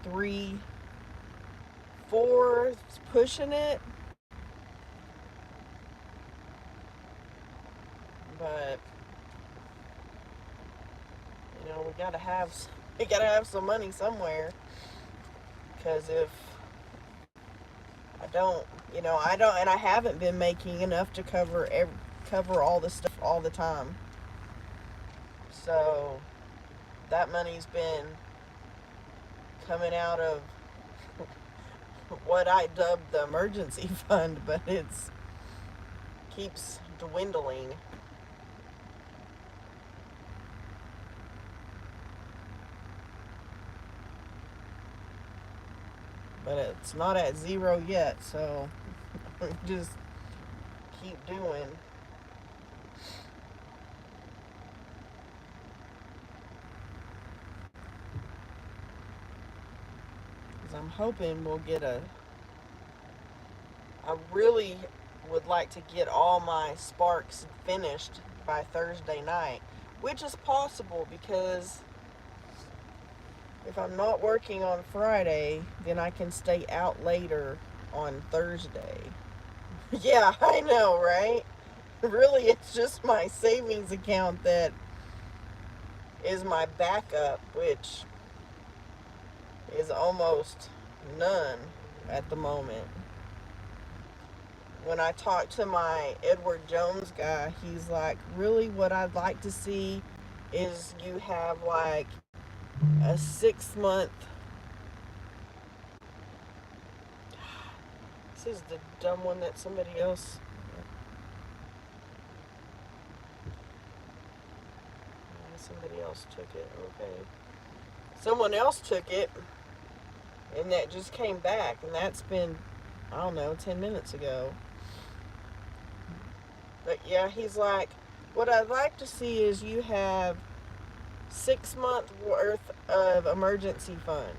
3, 4, pushing it. But we gotta have some money somewhere. Because if I don't, and I haven't been making enough to cover all the stuff all the time. So that money's been coming out of what I dubbed the emergency fund, but it's keeps dwindling. But it's not at zero yet, so just keep doing. Because I'm hoping we'll get I really would like to get all my sparks finished by Thursday night, which is possible because if I'm not working on Friday, then I can stay out later on Thursday. Yeah, I know, right? Really, it's just my savings account that is my backup, which is almost none at the moment. When I talked to my Edward Jones guy, he's like, really, what I'd like to see is you have like a 6 month. This is the dumb one that somebody else. Somebody else took it. Okay. Someone else took it, and that just came back, and that's been, I don't know, 10 minutes ago. But yeah, he's like, what I'd like to see is you have 6 month worth of emergency fund.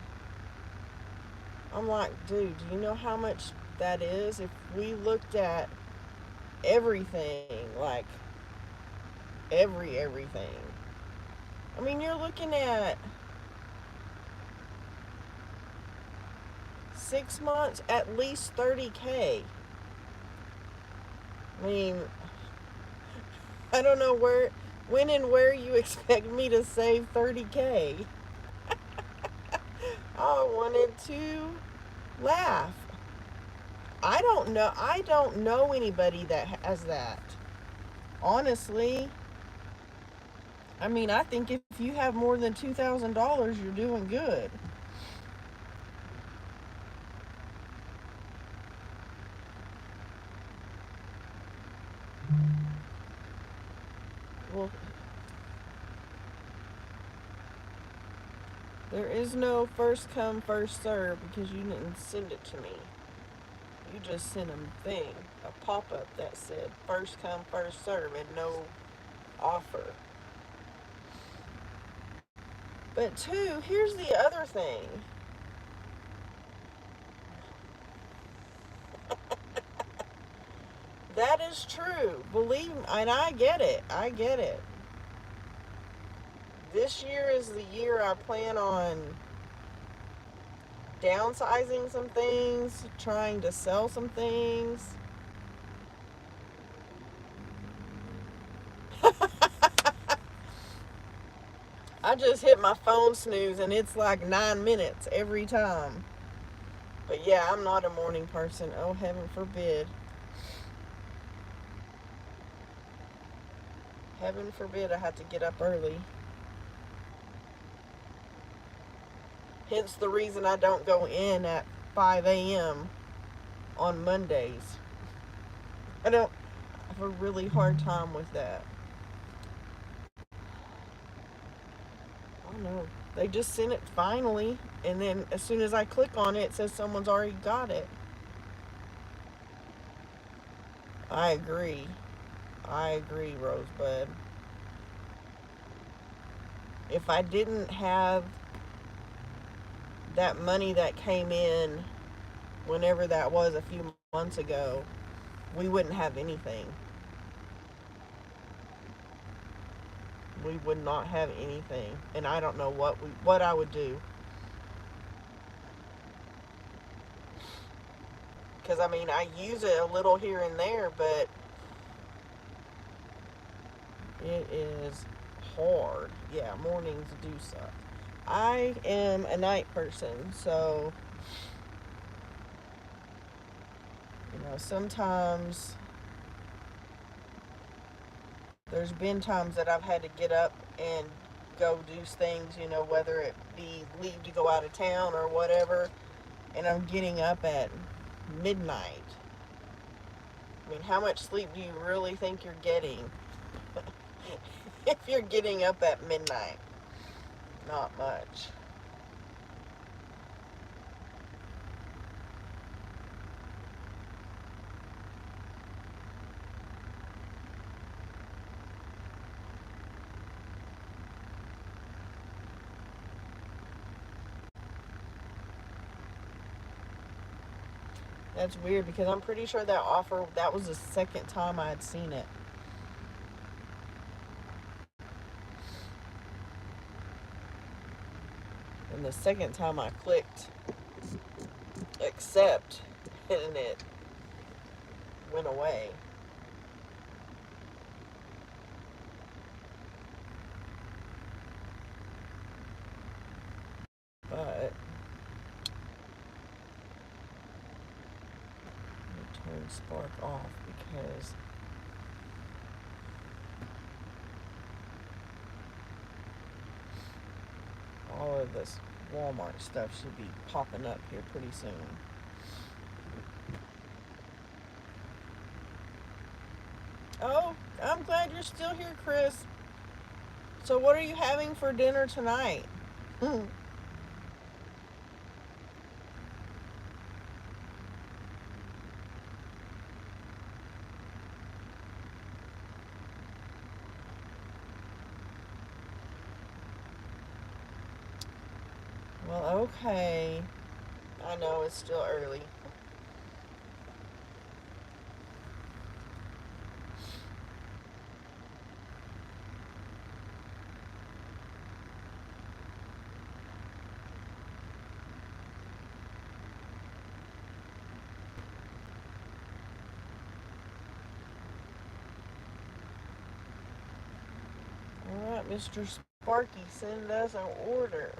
I'm like, dude, do you know how much that is? If we looked at everything, like everything. I mean, you're looking at 6 months, at least 30K. I mean, I don't know when and where you expect me to save 30K. I wanted to laugh. I don't know anybody that has that. Honestly, I mean, I think if you have more than $2,000, you're doing good. Well, there is no first come, first serve because you didn't send it to me. You just sent a pop-up that said first come, first serve and no offer. But two, here's the other thing. That is true. Believe me, and I get it. I get it. This year is the year I plan on downsizing some things, trying to sell some things. I just hit my phone snooze and it's like 9 minutes every time. But yeah, I'm not a morning person. Oh, heaven forbid. Heaven forbid I have to get up early. Hence the reason I don't go in at 5 a.m. on Mondays. I have a really hard time with that. I don't know. They just sent it finally, and then as soon as I click on it, it says someone's already got it. I agree. I agree, Rosebud. If I didn't have that money that came in whenever that was a few months ago, we wouldn't have anything. We would not have anything, and I don't know what I would do. Because I mean, I use it a little here and there, but it is hard. Yeah, mornings do suck. I am a night person, so sometimes there's been times that I've had to get up and go do things, whether it be leave to go out of town or whatever, and I'm getting up at midnight. I mean, how much sleep do you really think you're getting if you're getting up at midnight? Not much. That's weird because I'm pretty sure that offer, that was the second time I had seen it. And the second time I clicked accept and it went away. But turn Spark off because all of this Walmart stuff should be popping up here pretty soon. Oh, I'm glad you're still here, Chris. So what are you having for dinner tonight? Well, okay. I know it's still early. right, Mr. Sparky, send us an order.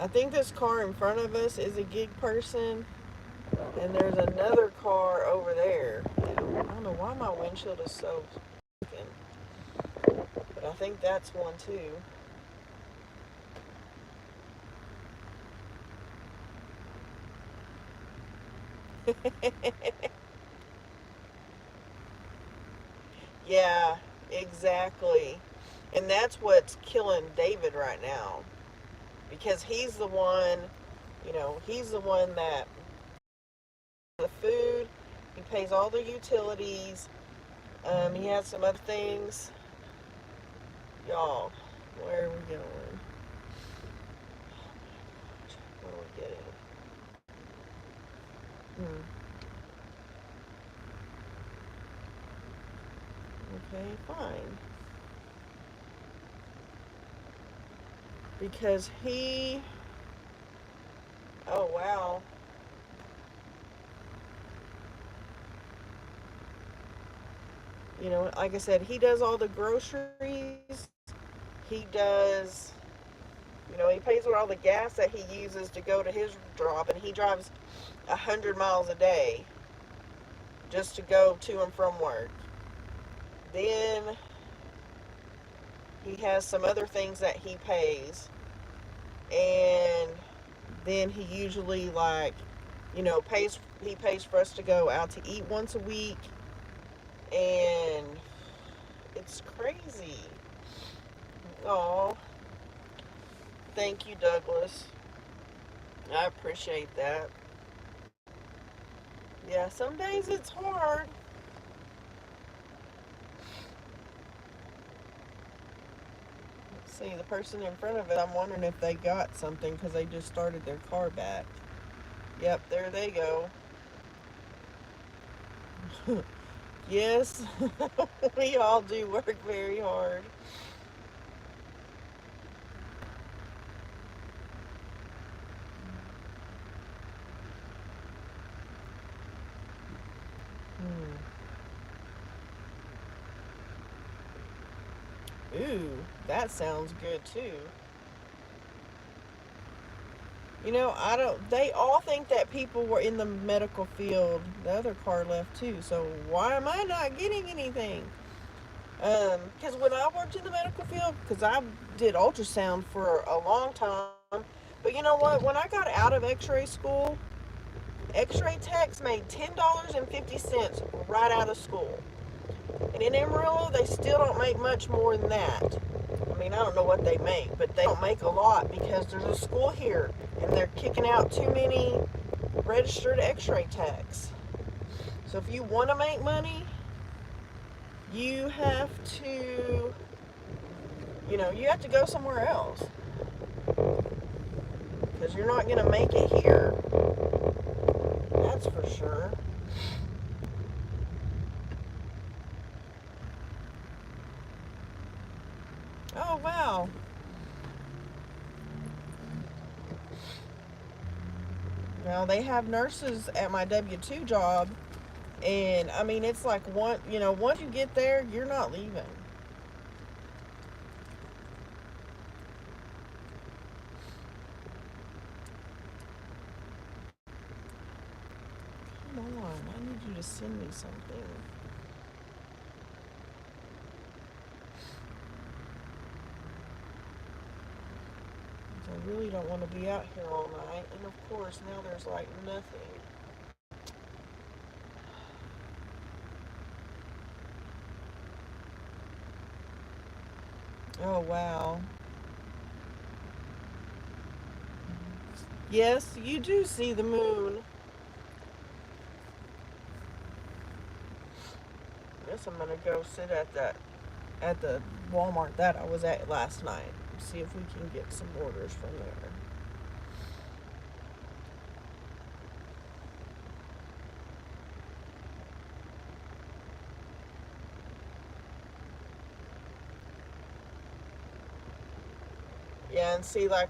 I think this car in front of us is a gig person, and there's another car over there. I don't know why my windshield is so broken, but I think that's one too. Yeah, exactly. And that's what's killing David right now. Because he's the one, he's the one that the food, he pays all the utilities, he has some other things. Y'all, where are we going? What are we getting? Okay, fine. Because oh wow. Like I said, he does all the groceries. He does, he pays for all the gas that he uses to go to his job, and he drives 100 miles a day just to go to and from work. Then he has some other things that he pays, and then he usually pays for us to go out to eat once a week, and it's crazy. Oh, thank you, Douglas. I appreciate that. Yeah, some days it's hard. Let's see, the person in front of it, I'm wondering if they got something because they just started their car back. Yep, there they go. Yes, we all do work very hard. Ooh, that sounds good too. They all think that people were in the medical field. The other car left too, so why am I not getting anything? Because when I worked in the medical field, because I did ultrasound for a long time, but you know what? When I got out of x-ray school, x-ray techs made $10.50 right out of school. And in Amarillo, they still don't make much more than that. I mean, I don't know what they make, but they don't make a lot because there's a school here, and they're kicking out too many registered x-ray techs. So if you want to make money, you have to, you have to go somewhere else. Because you're not going to make it here. That's for sure. Oh, wow. Now, they have nurses at my W-2 job, and I mean, it's like once you get there, you're not leaving. Come on, I need you to send me something. I really don't want to be out here all night, and of course, now there's like nothing. Oh, wow. Yes, you do see the moon. I guess I'm gonna go sit at the Walmart that I was at last night. See if we can get some orders from there. Yeah, and see, like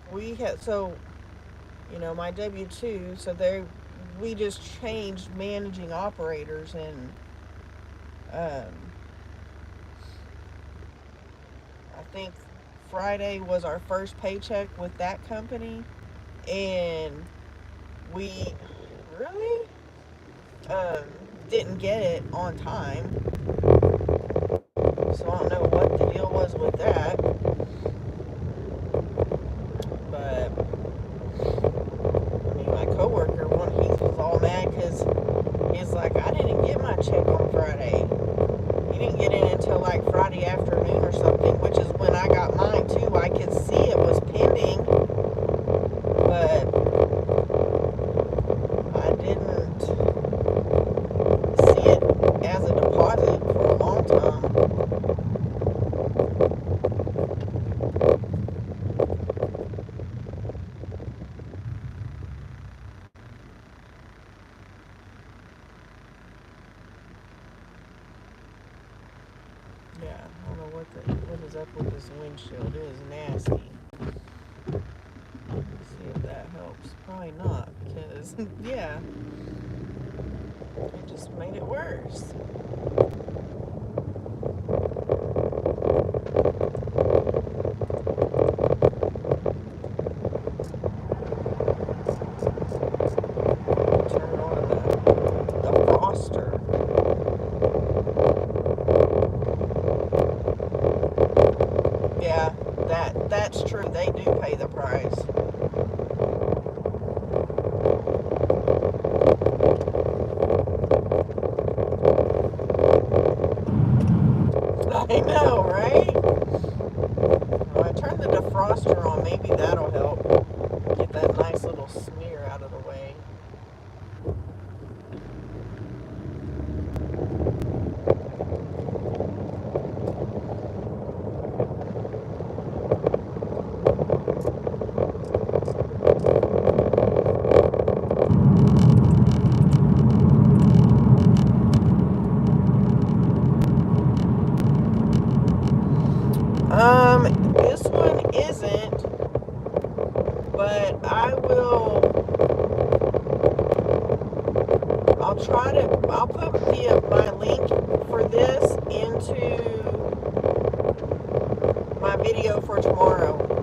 my W-2, so we just changed managing operators, and um, I think Friday was our first paycheck with that company, and we really um, didn't get it on time. So I don't know what the deal was with that, but I mean, my coworker, he was all mad because he's like, I didn't get my check on Friday. He didn't get it until like Friday afternoon or something, which is when I got mine too. I could see it was pending, but I didn't see it as a deposit for a long time. Yeah, I don't know what is up with this windshield. It is nasty. Let's see if that helps. Probably not, because yeah, it just made it worse. Turn on the froster. Yeah, that's true. They do pay the price. I know, right? When I turn the defroster on, maybe that'll help get that nice little smear out of the way. This one isn't, but I'll put my link for this into my video for tomorrow,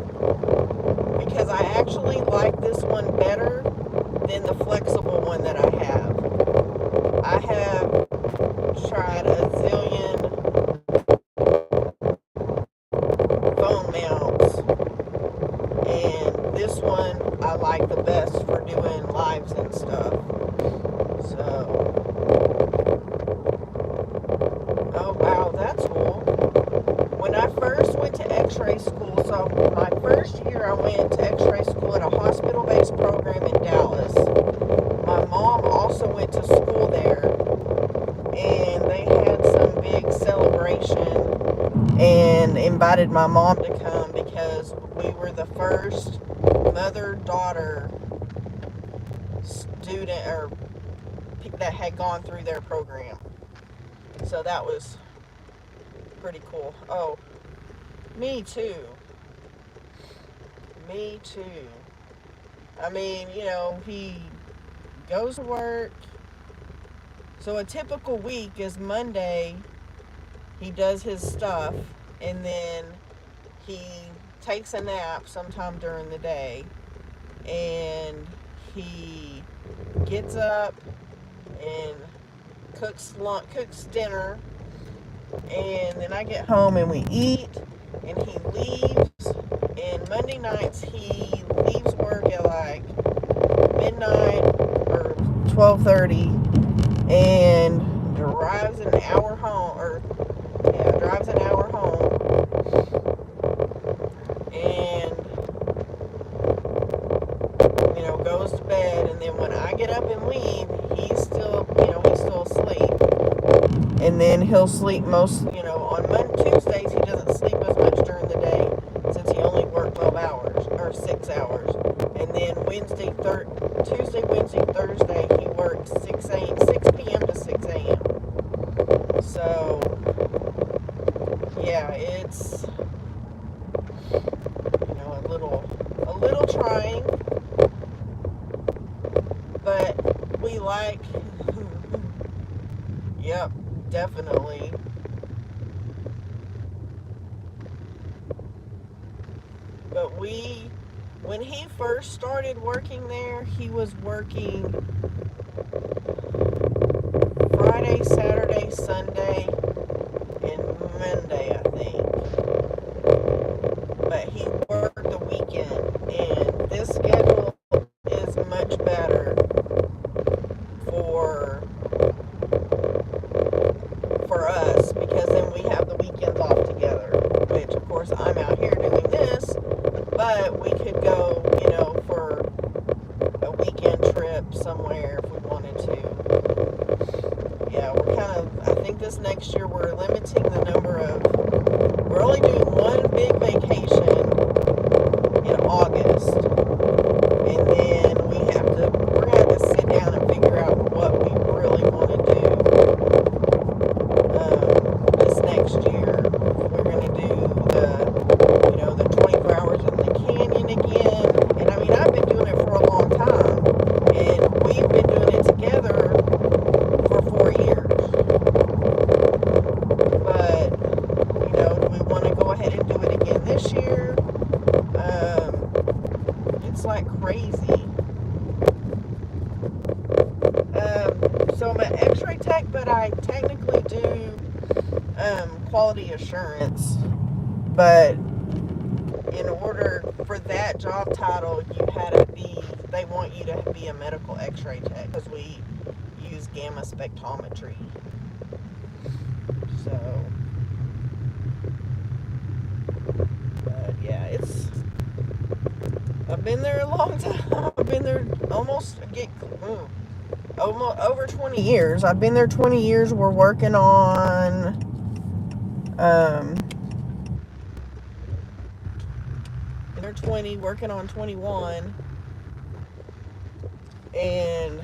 because I actually like this one better than the flexible one that I have. I have tried a zillion phone mounts, and this one I like the best for doing lives and stuff. So, oh wow, that's cool. When I first went to x-ray school, so my first year I went to x-ray school at a hospital-based program in Dallas. My mom also went to school there, and they had some big celebration and invited my mom to come because we were the first mother-daughter student or that had gone through their program. So that was pretty cool. Oh, me too. Me too. I mean, he goes to work. So a typical week is Monday, he does his stuff, and then he takes a nap sometime during the day, and he gets up and cooks dinner, and then I get home and we eat, and he leaves. And Monday nights he leaves work at like midnight or 12:30 and drives an hour home, and goes to bed. And then when I get up and leave, he's still asleep. And then he'll sleep on Tuesdays he doesn't sleep as much during the day since he only worked 12 hours or 6 hours. And then Tuesday, Wednesday, Thursday he works 6 p.m. to 6 a.m. So yeah, it's a little trying, but we like yep, definitely. when he first started working there, he was working Friday, Saturday, Sunday, and Monday, I think. But he worked the weekend, and this schedule is much better for us, because then we have the weekends off together, which of course I'm out here doing this, but we could go, for a weekend trip somewhere if we wanted to. Yeah, I think this next year we're limiting the number we're only doing one big vacation in August, and then we're gonna have to sit down and figure out what we really want to do this next year. We're gonna do the 24 hours in the canyon again, and I mean I've been doing it for a long time, and we've been doing it together for 4 years. But we want to go ahead and do it again this year. It's like crazy. So I'm an X-ray tech, but I technically do quality assurance. But in order for that job title, they want you to be a medical X-ray tech, because we use gamma spectrometry. So, but yeah, I've been there a long time. I've been there almost over 20 years. I've been there 20 years. We're working on they're 20, working on 21, and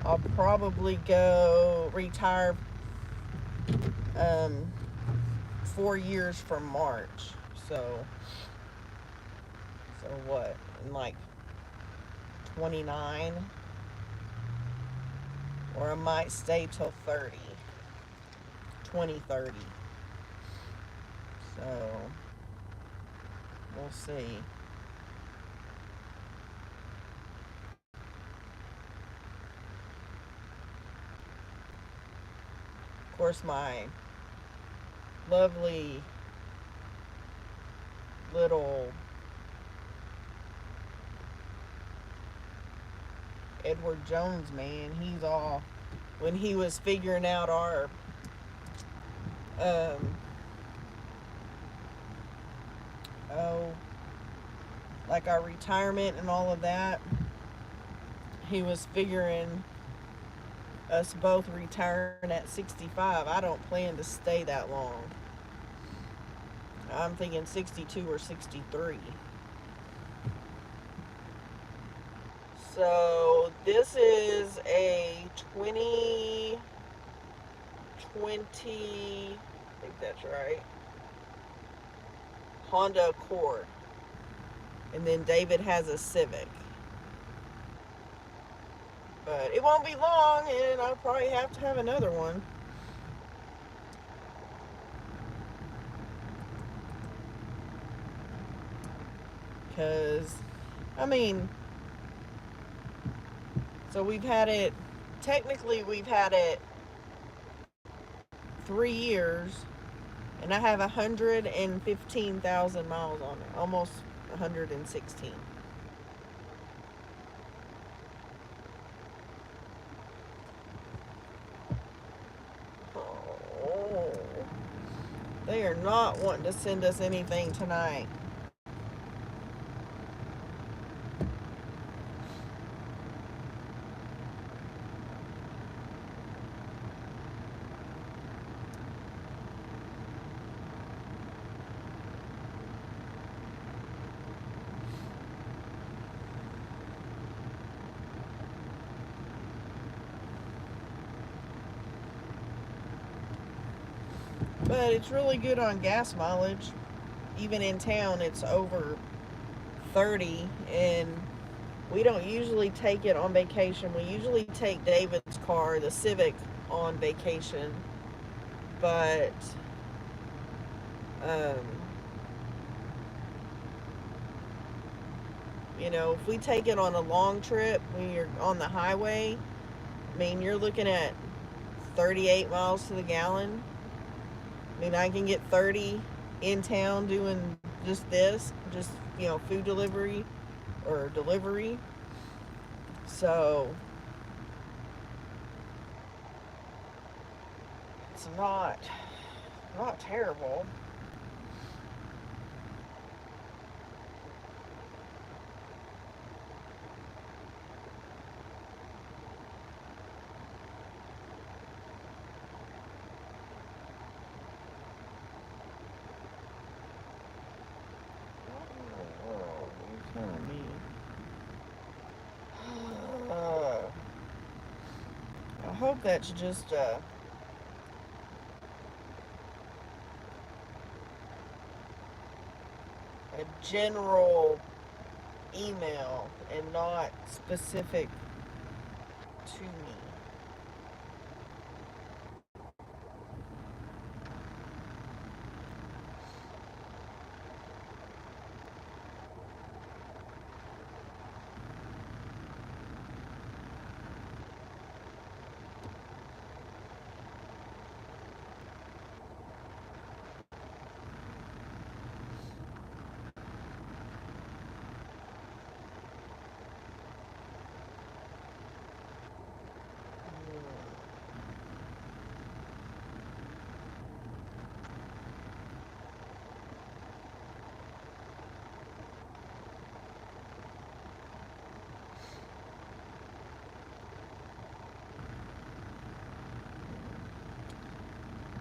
I'll probably go retire 4 years from March. So what, in like 29, or I might stay till 2030. So we'll see. Of course, my lovely little Edward Jones, man, when he was figuring out our like our retirement and all of that, he was figuring us both retiring at 65. I don't plan to stay that long. I'm thinking 62 or 63. So this is a 2020, I think that's right, Honda Accord. And then David has a Civic. But it won't be long, and I'll probably have to have another one. Because, I mean, so we've had it 3 years, and I have 115,000 miles on it, almost 116. Oh, they are not wanting to send us anything tonight. But it's really good on gas mileage. Even in town, it's over 30, and we don't usually take it on vacation. We usually take David's car, the Civic, on vacation. But You know, if we take it on a long trip when you're on the highway, I mean, you're looking at 38 miles to the gallon. I mean, I can get 30 in town doing just this, just, you know, food delivery or delivery. So it's not terrible. What in the world are you telling me? I hope that's just a general email and not specific to me.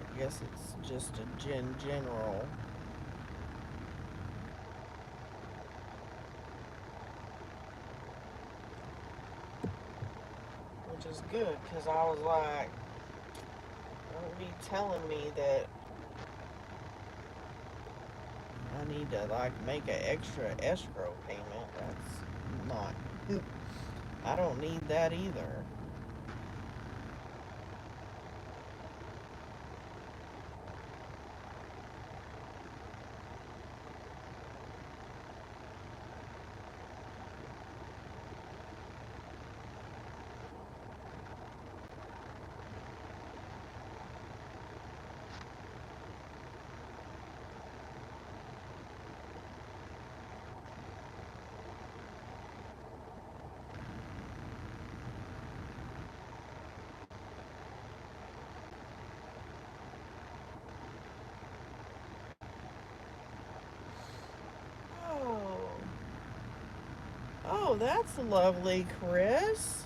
I guess it's just a general. Which is good because I was like, don't be telling me that I need to like make an extra escrow payment. That's not. I don't need that either. Oh, oh, that's lovely, Chris.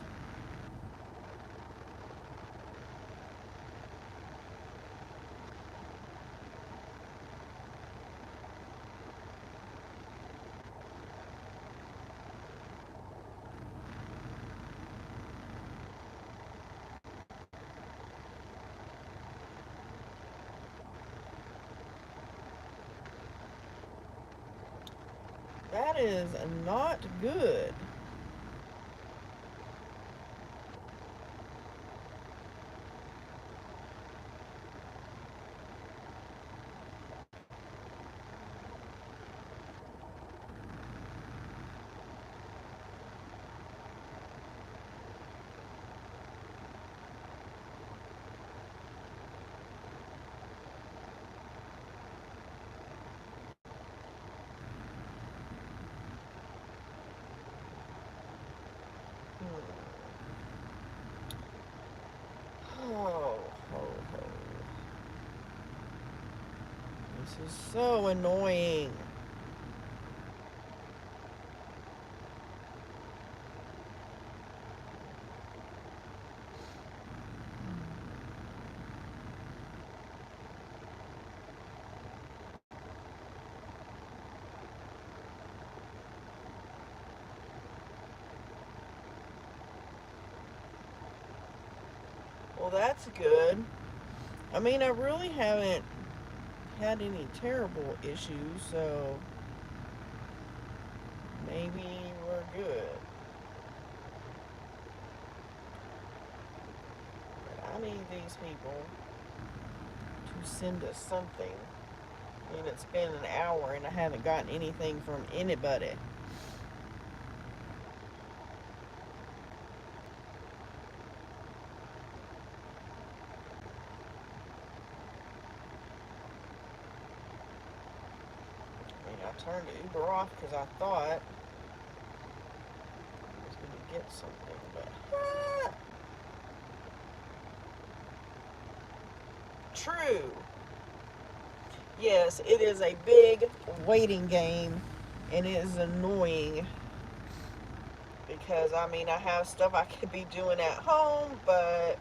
That is not good. Oh, ho, ho. This is so annoying. Well, that's good. I mean, I really haven't had any terrible issues, so maybe we're good. But I need these people to send us something. And it's been an hour and I haven't gotten anything from anybody. turned Uber off because I thought I was going to get something, but true. Yes, it is a big waiting game, and it is annoying because I mean I have stuff I could be doing at home, but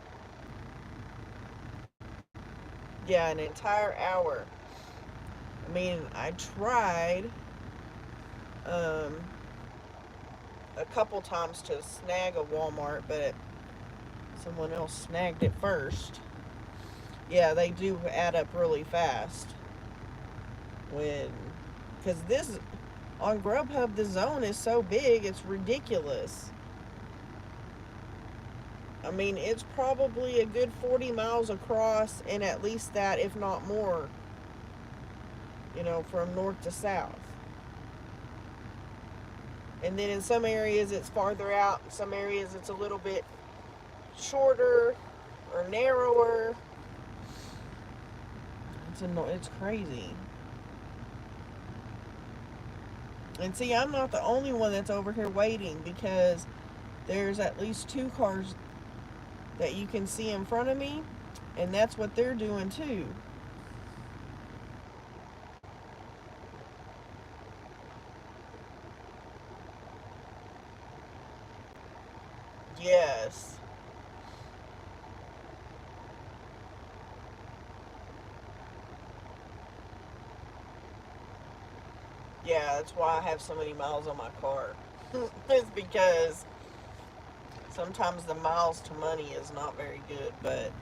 yeah, an entire hour. I mean, I tried um, a couple times to snag a Walmart, but someone else snagged it first. Yeah, they do add up really fast when, because this on Grubhub, the zone is so big, it's ridiculous. I mean, it's probably a good 40 miles across, and at least that, if not more, from north to south. And then in some areas it's farther out, in some areas it's a little bit shorter or narrower. It's crazy. And see, I'm not the only one that's over here waiting, because there's at least 2 cars that you can see in front of me, and that's what they're doing too. Yes. Yeah, that's why I have so many miles on my car. It's because sometimes the miles to money is not very good, but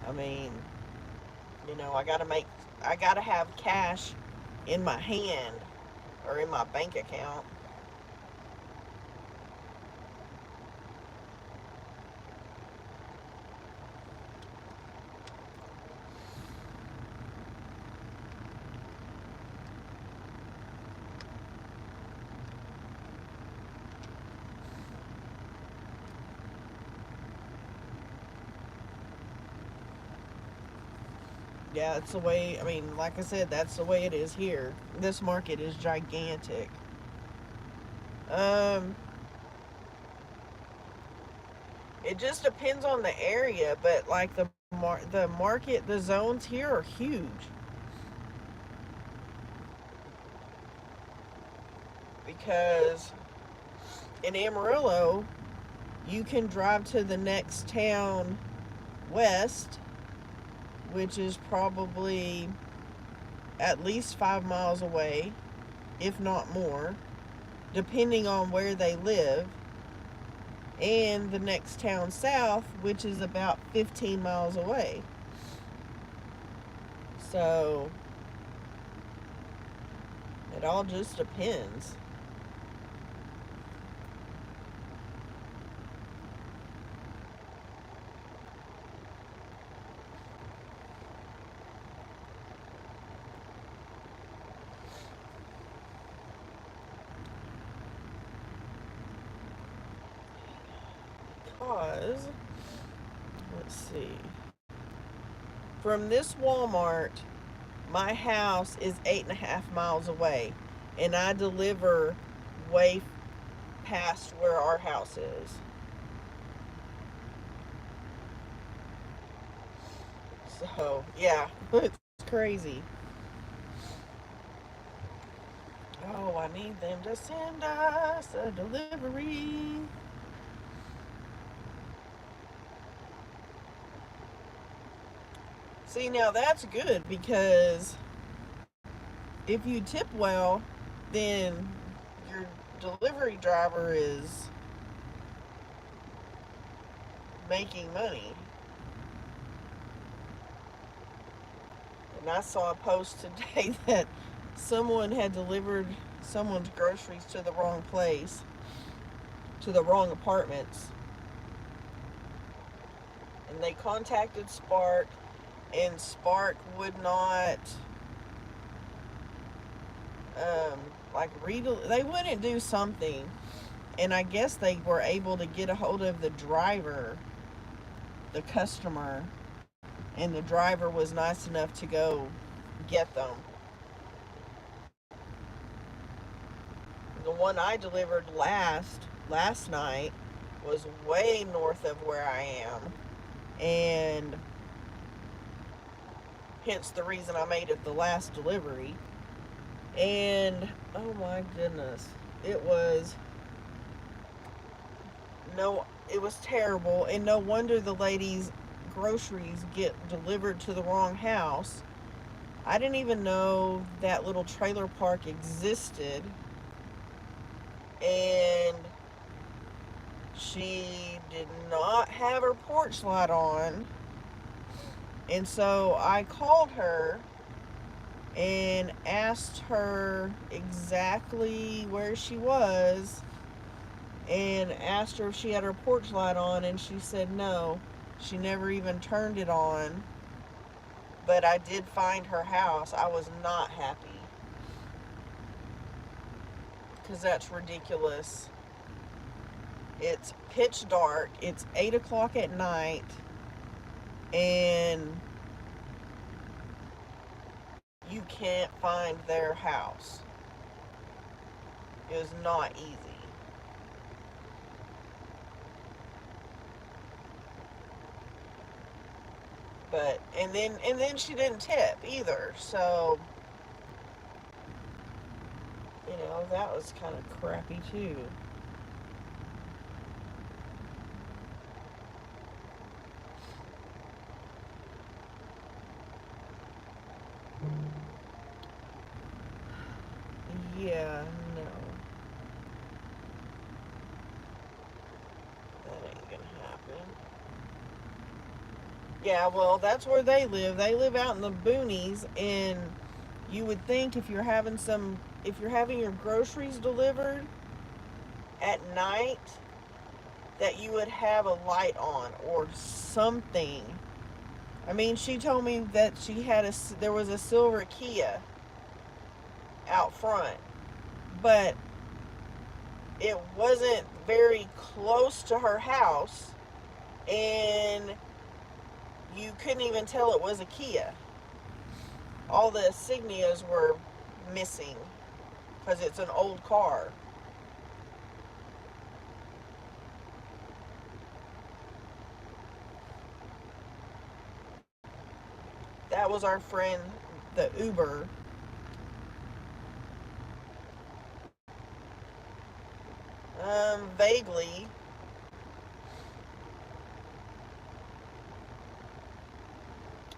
I mean, I gotta have cash in my hand or in my bank account. Yeah, that's the way, I mean, like I said, that's the way it is here. This market is gigantic. Um, it just depends on the area, but like the market, the zones here are huge. Because in Amarillo, you can drive to the next town west, which is probably at least 5 miles away, if not more, depending on where they live, and the next town south, which is about 15 miles away. So it all just depends. Because, let's see, from this Walmart, my house is 8.5 miles away, and I deliver way past where our house is. So, yeah, it's crazy. Oh, I need them to send us a delivery. See, now that's good, because if you tip well, then your delivery driver is making money. And I saw a post today that someone had delivered someone's groceries to the wrong place, to the wrong apartments. And they contacted Spark, and Spark would not, they wouldn't do something. And I guess they were able to get a hold of the driver, the customer, and the driver was nice enough to go get them. one I delivered last night was way north of where I am, and hence the reason I made it the last delivery. And oh my goodness, it was it was terrible, and no wonder the lady's groceries get delivered to the wrong house. I didn't even know that little trailer park existed, and she did not have her porch light on. And so I called her and asked her exactly where she was and asked her if she had her porch light on, and she said no. She never even turned it on. But I did find her house. I was not happy because that's ridiculous. It's pitch dark. It's 8 o'clock at night, and you can't find their house. It was not easy. But and then she didn't tip either. So, that was kind of crappy too. Yeah, no. That ain't gonna happen. Yeah, well, that's where they live. They live out in the boonies, and you would think if you're having your groceries delivered at night, that you would have a light on or something. I mean, she told me that there was a silver Kia out front, but it wasn't very close to her house, and you couldn't even tell it was a Kia. All the insignias were missing because it's an old car. That was our friend, the Uber. Vaguely.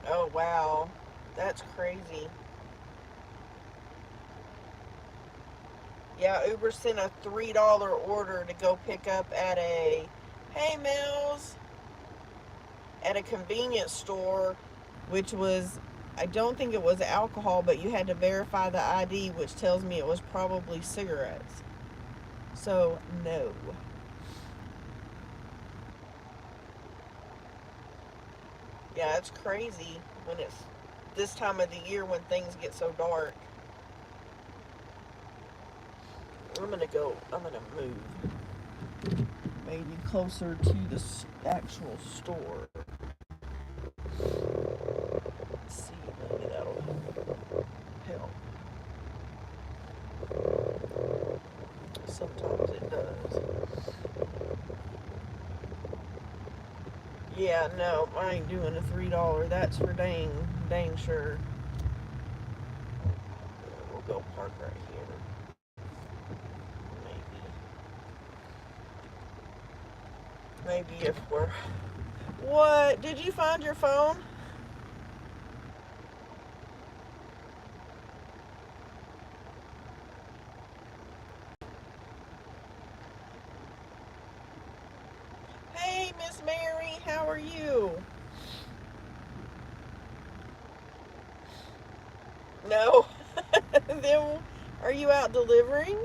Oh, wow. That's crazy. Yeah, Uber sent a $3 order to go pick up hey, Mills, at a convenience store, which was, I don't think it was alcohol, but you had to verify the ID, which tells me it was probably cigarettes. So, no. Yeah, it's crazy when it's this time of the year when things get so dark. I'm gonna move maybe closer to the actual store. Let's see, maybe that'll help. Sometimes it does. Yeah, no, I ain't doing a $3. That's for dang sure. We'll go park right here. Maybe if we're... What? Did you find your phone? Hey, Miss Mary, how are you? No. Then are you out delivering?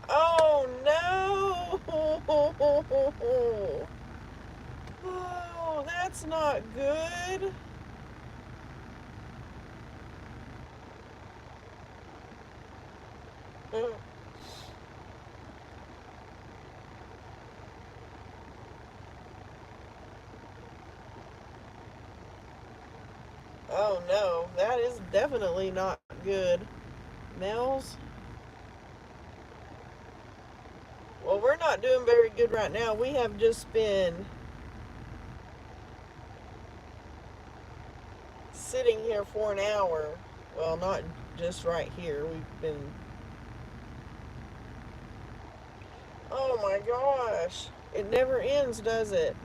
Oh no. Oh, that's not good. is definitely not good. Nels? Well, we're not doing very good right now. We have just been sitting here for an hour. Well, not just right here. We've been. Oh my gosh. It never ends, does it?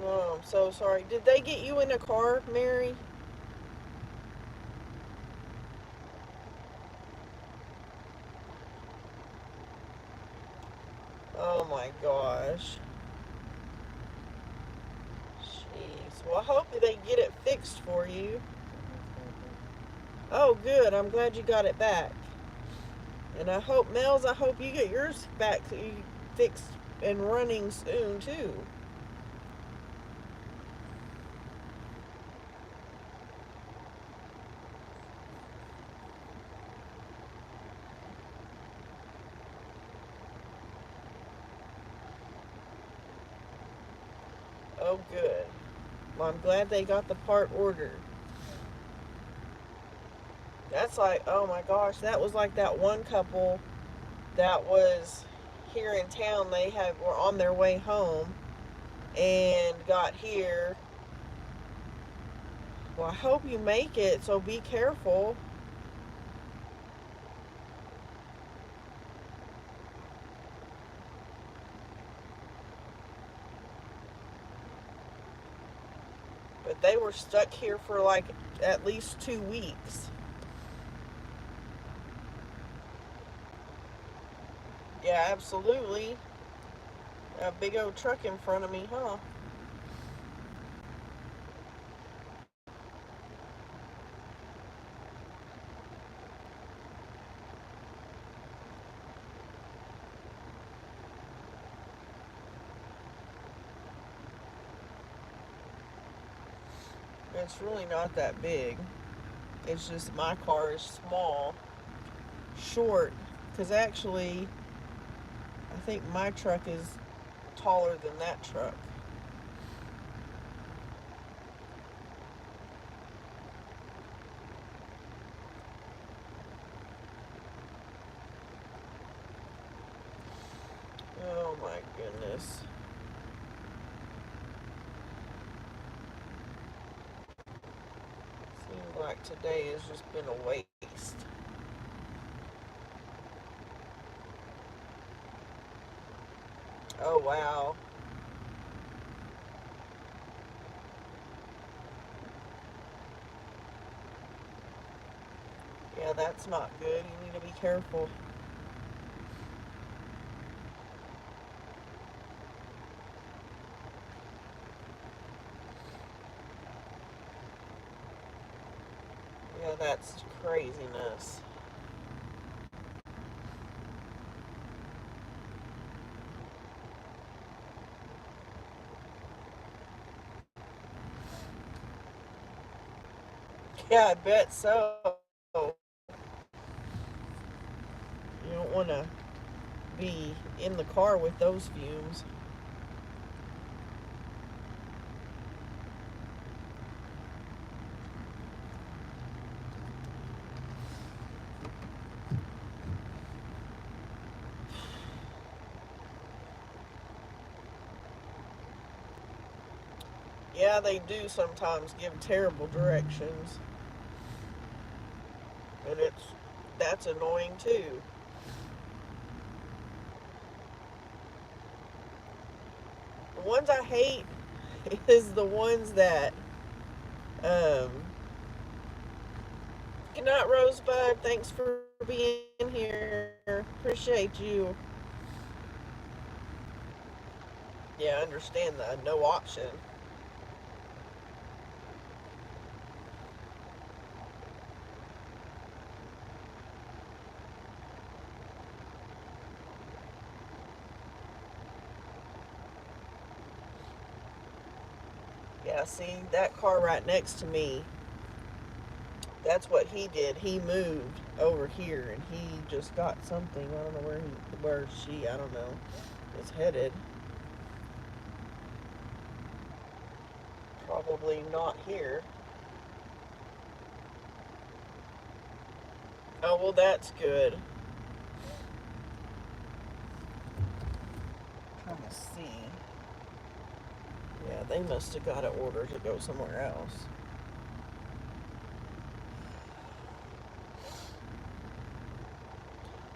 Oh, I'm so sorry. Did they get you in a car, Mary? Oh my gosh. Jeez. Well, I hope they get it fixed for you. Oh, good. I'm glad you got it back. And I hope, Mel's, I hope you get yours back fixed and running soon, too. Oh, good. Well, I'm glad they got the part ordered. That's like, oh my gosh, that was like that one couple that was here in town. They were on their way home and got here. Well, I hope you make it, so be careful. But they were stuck here for like at least 2 weeks. Yeah, absolutely. A big old truck in front of me, huh? It's really not that big. It's just my car is small, short, because actually, I think my truck is taller than that truck. Oh my goodness. Seems like today has just been a waste. Oh wow. Yeah, that's not good. You need to be careful. Yeah, that's craziness. Yeah, I bet so. You don't want to be in the car with those fumes. Yeah, they do sometimes give terrible directions, and that's annoying too. The ones I hate is the ones that um good night, Rosebud. Thanks for being here. Appreciate you. Yeah, I understand the no option. Yeah, see that car right next to me. That's what he did. He moved over here, and he just got something. I don't know where she. I don't know. Is headed. Probably not here. Oh, well, that's good. Trying to see. Yeah, they must have got an order to go somewhere else.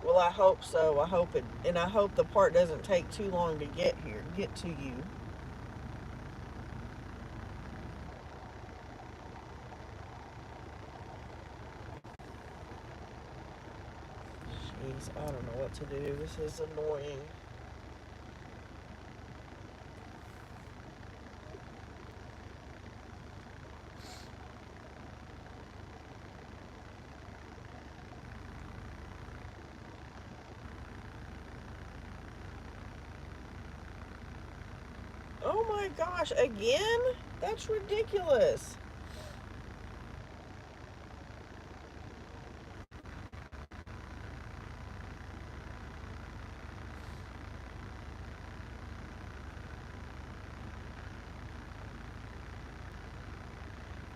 Well, I hope so. I hope it, and I hope the part doesn't take too long to get here, get to you. Jeez, I don't know what to do. This is annoying. Oh my gosh, again? That's ridiculous.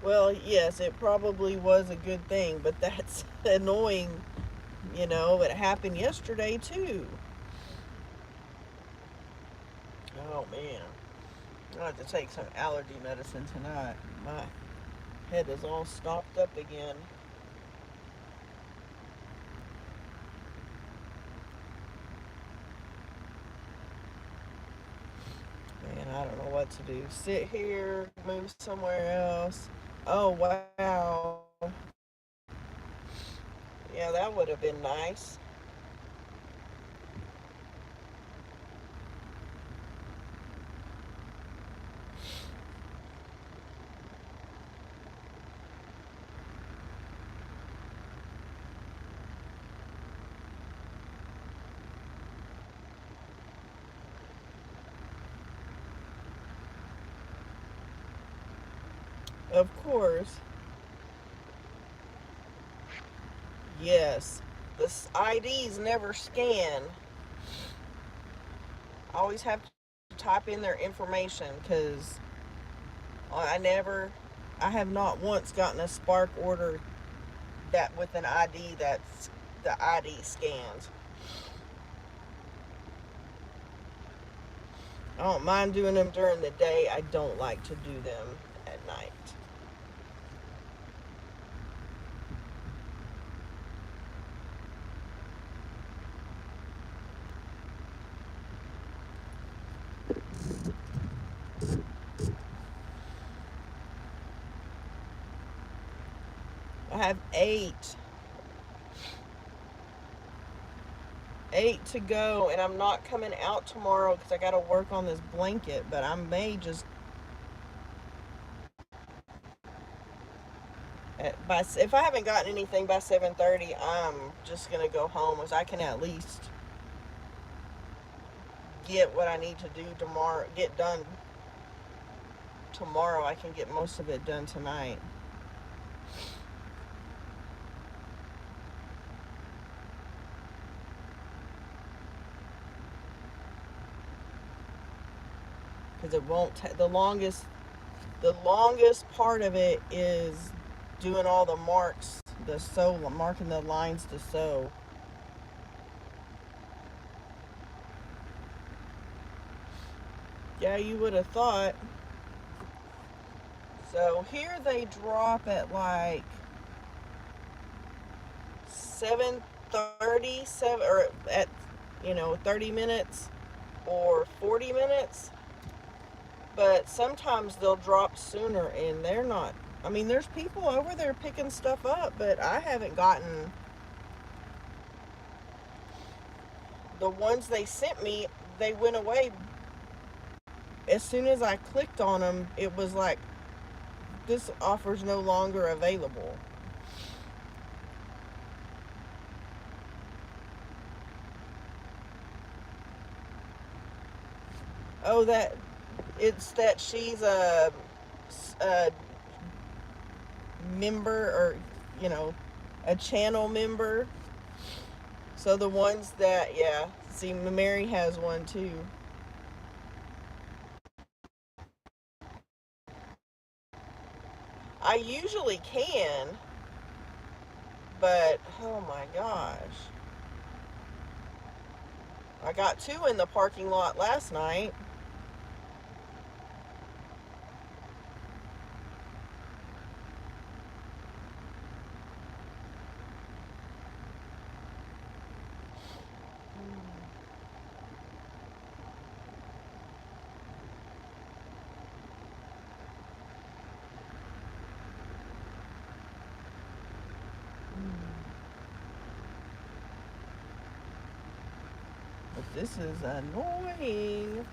Well, yes, it probably was a good thing, but that's annoying. You know, it happened yesterday too. Oh man. I have to take some allergy medicine tonight. My head is all stopped up again. Man, I don't know what to do. Sit here, move somewhere else. Oh, wow. Yeah, that would have been nice. Of course. Yes. The IDs never scan. I always have to type in their information because I never, I have not once gotten a Spark order that with an ID that's the ID scans. I don't mind doing them during the day. I don't like to do them at night. I have eight to go, and I'm not coming out tomorrow because I got to work on this blanket. But I may just if I haven't gotten anything by 7:30, I'm just gonna go home, as I can at least get what I need to do tomorrow. Get done tomorrow. I can get most of it done tonight. Because it won't the longest part of it is doing all the marks, the sew, marking the lines to sew. Yeah, you would have thought. So here they drop at like 7:30, or at 30 minutes or 40 minutes. But sometimes they'll drop sooner, and they're not. I mean, there's people over there picking stuff up, but I haven't gotten the ones they sent me. They went away as soon as I clicked on them. It was like, this offer's no longer available. Oh, that it's that she's a member, or you know a channel member. So the ones that, yeah, see, Mary has one too. I usually can, but oh my gosh. I got two in the parking lot last night. But this is annoying.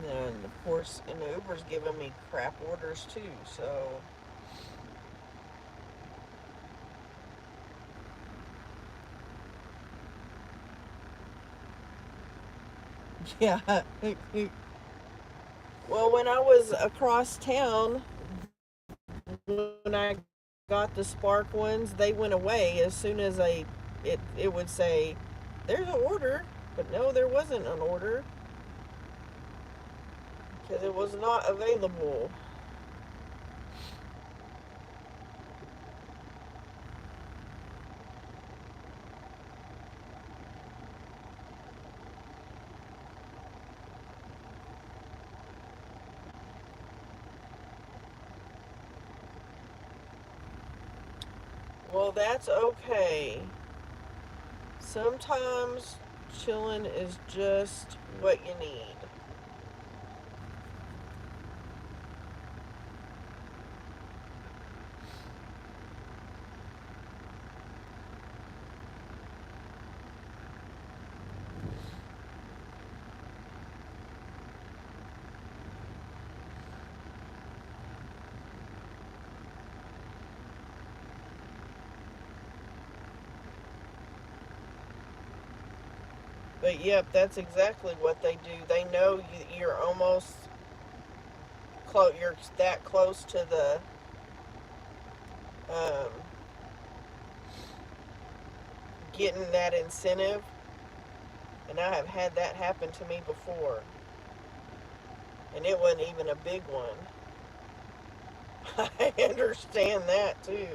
And of course, and Uber's giving me crap orders too, so. Yeah. Well, when I was across town, when I got the Spark ones, they went away as soon as it would say, "There's an order," but no, there wasn't an order because it was not available. Well, that's okay. Sometimes chilling is just what you need. But yep, that's exactly what they do. They know you're almost close. You're that close to the um, getting that incentive, and I have had that happen to me before, and it wasn't even a big one. I understand that too.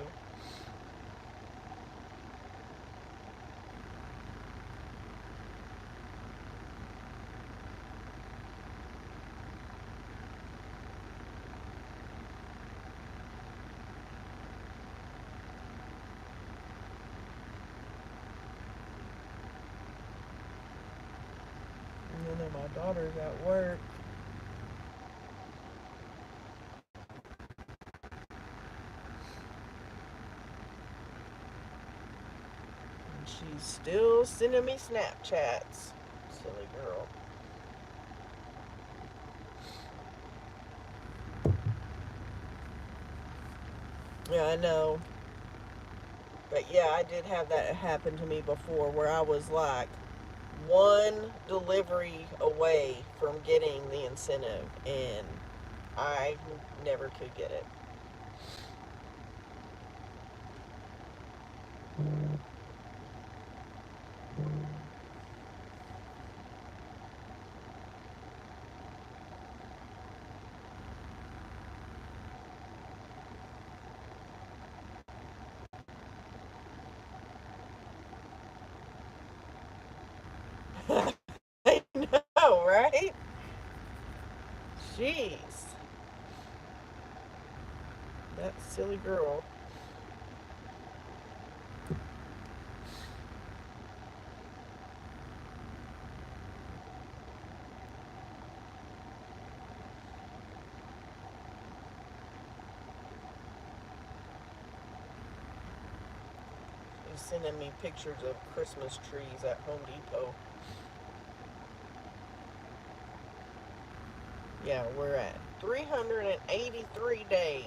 And then my daughter's at work. And she's still sending me Snapchats. Silly girl. Yeah, I know. But yeah, I did have that happen to me before where I was like one delivery away from getting the incentive, and I never could get it. I know, right? Jeez. That silly girl. She's sending me pictures of Christmas trees at Home Depot. Yeah, we're at 383 days.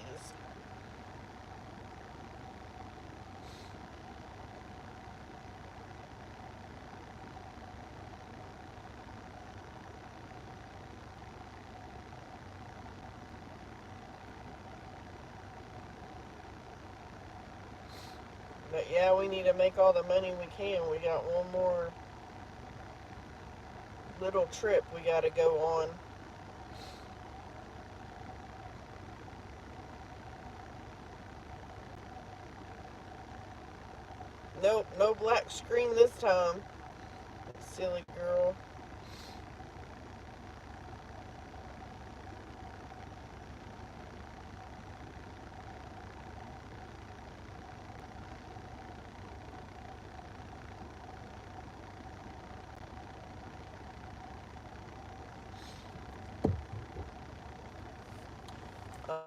But yeah, we need to make all the money we can. We got one more little trip we got to go on. Nope, no black screen this time. Silly girl.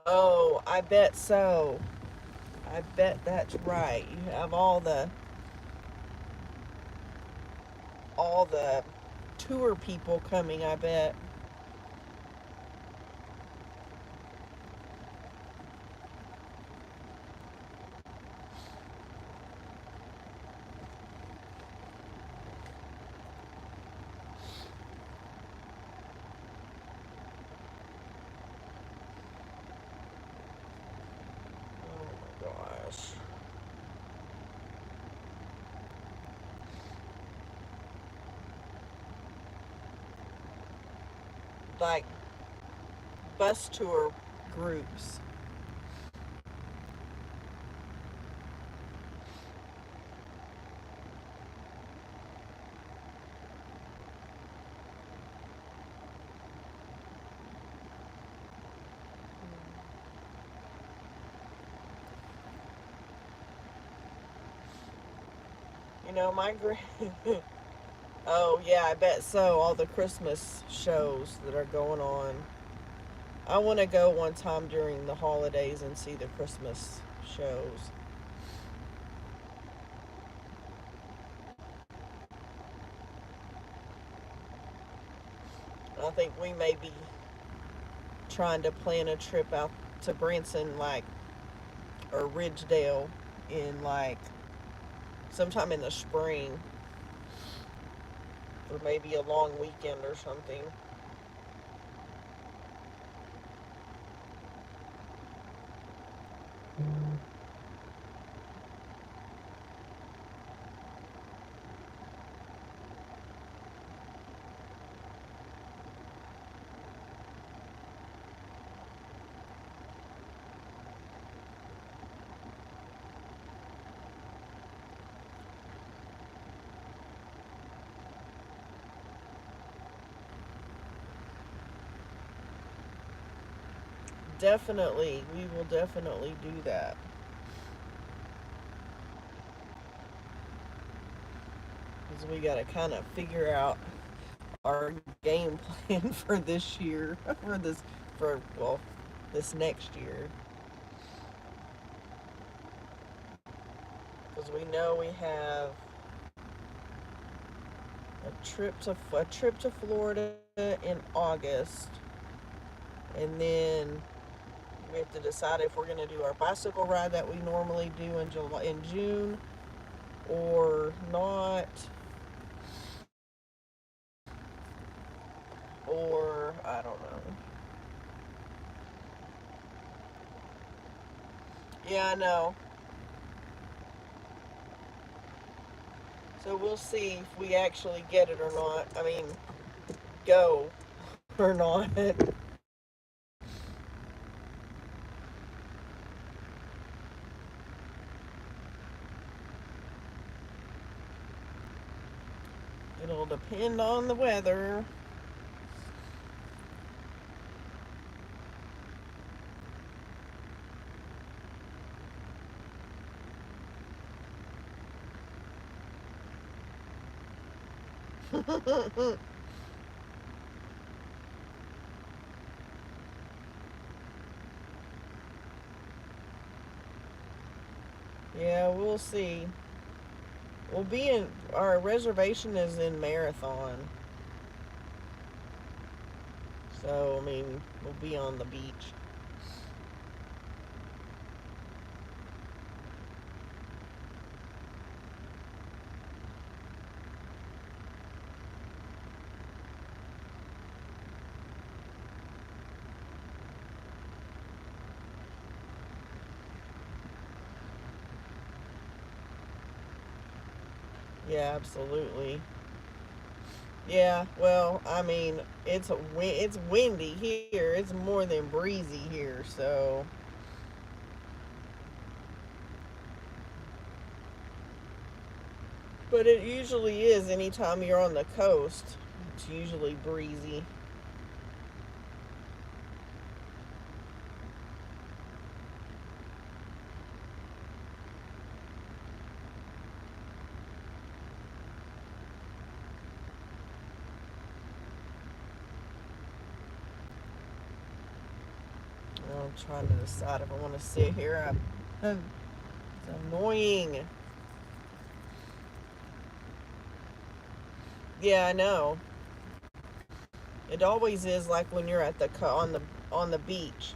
Oh, I bet so. I bet that's right. You have all the tour people coming, I bet. Oh my gosh. Like bus tour groups. You know, my grand. Oh, yeah, I bet so. All the Christmas shows that are going on. I want to go one time during the holidays and see the Christmas shows. I think we may be trying to plan a trip out to Branson, like, or Ridgedale in, like, sometime in the spring, or maybe a long weekend or something. Definitely, we will definitely do that. Because we got to kind of figure out our game plan for this year, for this, for, well, this next year. Because we know we have a trip to Florida in August, and then we have to decide if we're going to do our bicycle ride that we normally do in June or not, or I don't know. Yeah, I know. So we'll see if we actually get it or not. I mean, go or not. It'll depend on the weather. Yeah, we'll see. We'll be in our reservation is in Marathon. So, I mean, we'll be on the beach. Yeah, absolutely. Yeah, well, I mean, it's windy here. It's more than breezy here, so but it usually is anytime you're on the coast. It's usually breezy. I'm trying to decide if I want to sit here. It's annoying. Yeah, I know. It always is like when you're at on the beach.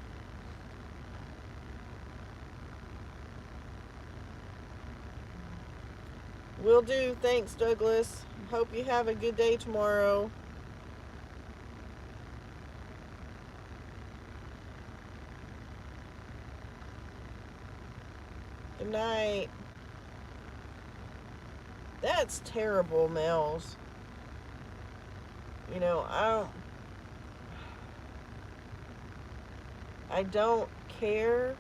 Will do. Thanks, Douglas. Hope you have a good day tomorrow. Good night. That's terrible, Mel's. You know, I don't care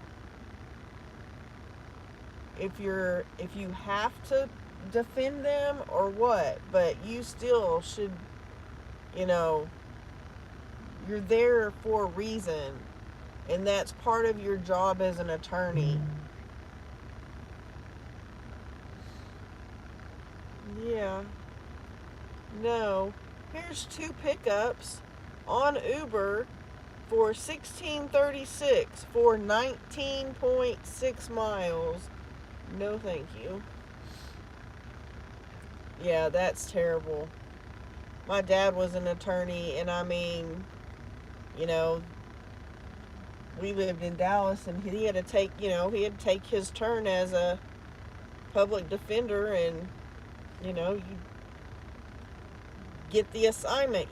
if you have to defend them or what, but you still should, you know, you're there for a reason, and that's part of your job as an attorney. Yeah. No. Here's two pickups on Uber for 1636 for 19.6 miles. No, thank you. Yeah, that's terrible. My dad was an attorney, and I mean, you know, we lived in Dallas, and he had to take, he had to take his turn as a public defender, and you get the assignment.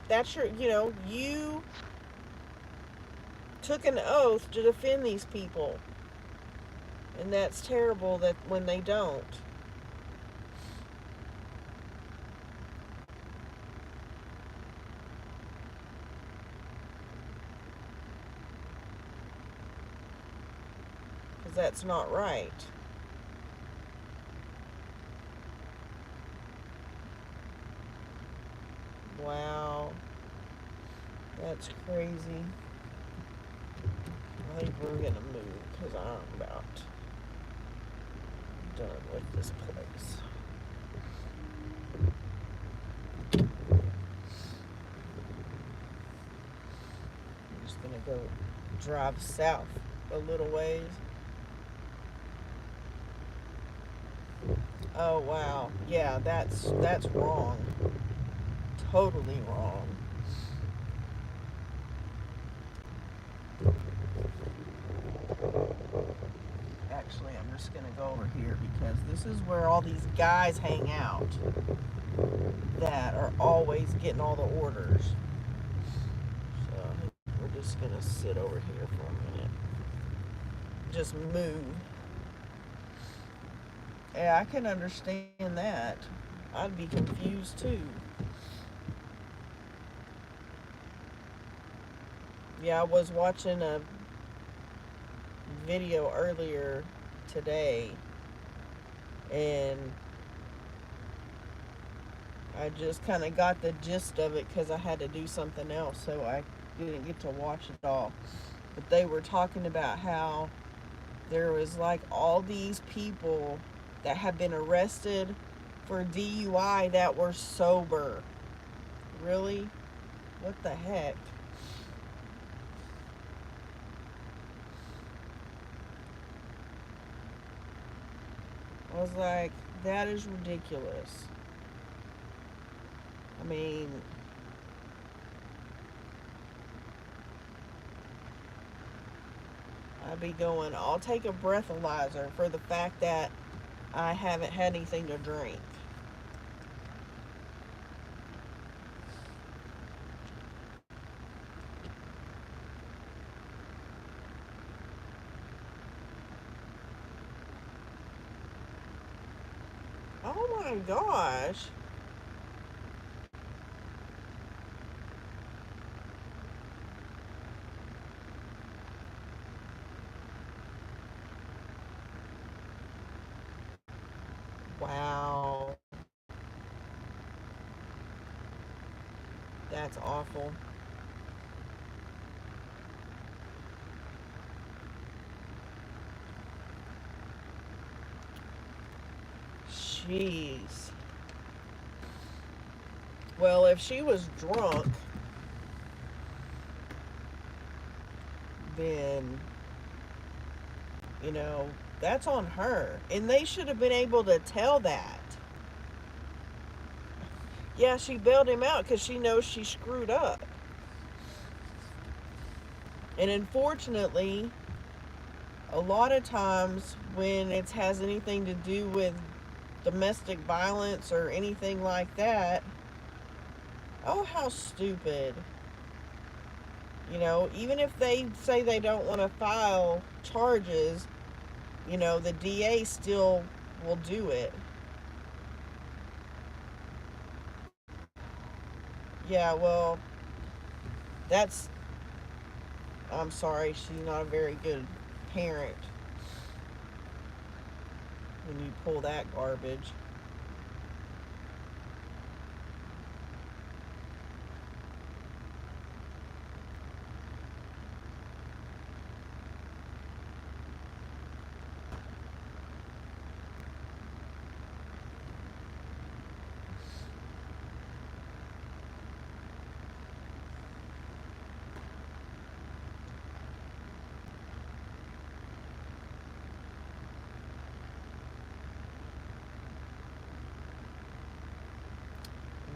That's your, you took an oath to defend these people, and that's terrible that when they don't. Because that's not right. Wow, that's crazy. I think we're gonna move because I'm about done with this place. I'm just gonna go drive south a little ways. Oh wow, yeah, that's wrong. Totally wrong. Actually, I'm just gonna go over here because this is where all these guys hang out that are always getting all the orders. So we're just gonna sit over here for a minute. Just move. Yeah, I can understand that. I'd be confused too. Yeah, I was watching a video earlier today, and I just kind of got the gist of it because I had to do something else, so I didn't get to watch it all. But they were talking about how there was like all these people that have been arrested for DUI that were sober. Really? What the heck? I was like, that is ridiculous. I mean, I'd be going, I'll take a breathalyzer for the fact that I haven't had anything to drink. Oh my gosh. That's awful. Jeez. Well, if she was drunk, then, you know, that's on her. And they should have been able to tell that. Yeah, she bailed him out because she knows she screwed up. And unfortunately, a lot of times when it has anything to do with domestic violence or anything like that, oh, how stupid. You know, even if they say they don't want to file charges, you know, the DA still will do it. Yeah, well, that's, I'm sorry, she's not a very good parent when you pull that garbage.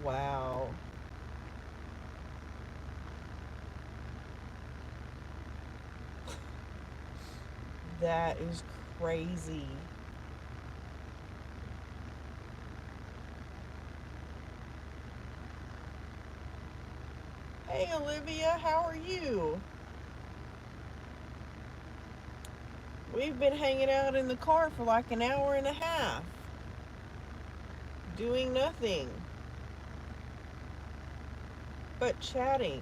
Wow. That is crazy. Hey, Olivia, how are you? We've been hanging out in the car for like an hour and a half, doing nothing but chatting.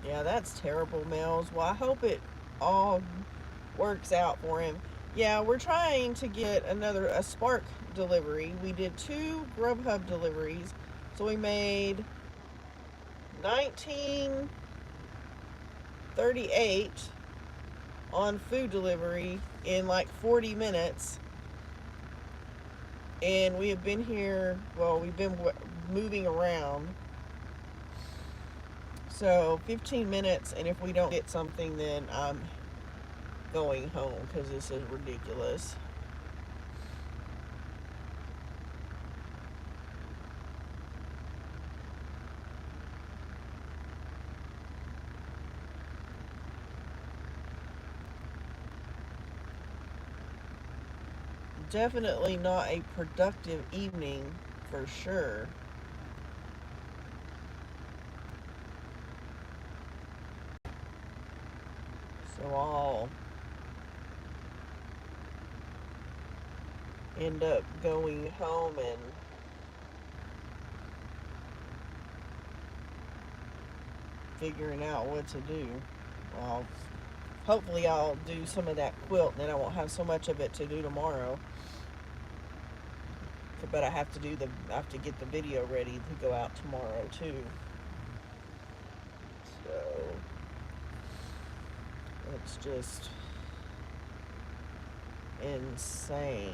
Yeah, that's terrible, Mills. Well, I hope it all works out for him. Yeah, we're trying to get a Spark delivery. We did 2 Grubhub deliveries, so we made 1938 on food delivery in like 40 minutes. And we have been here, well, we've been moving around. So 15 minutes, and if we don't get something, then I'm going home because this is ridiculous. Definitely not a productive evening for sure. So I'll end up going home and figuring out what to do. Well, hopefully I'll do some of that quilt, and then I won't have so much of it to do tomorrow. But I have to get the video ready to go out tomorrow too. So it's just insane.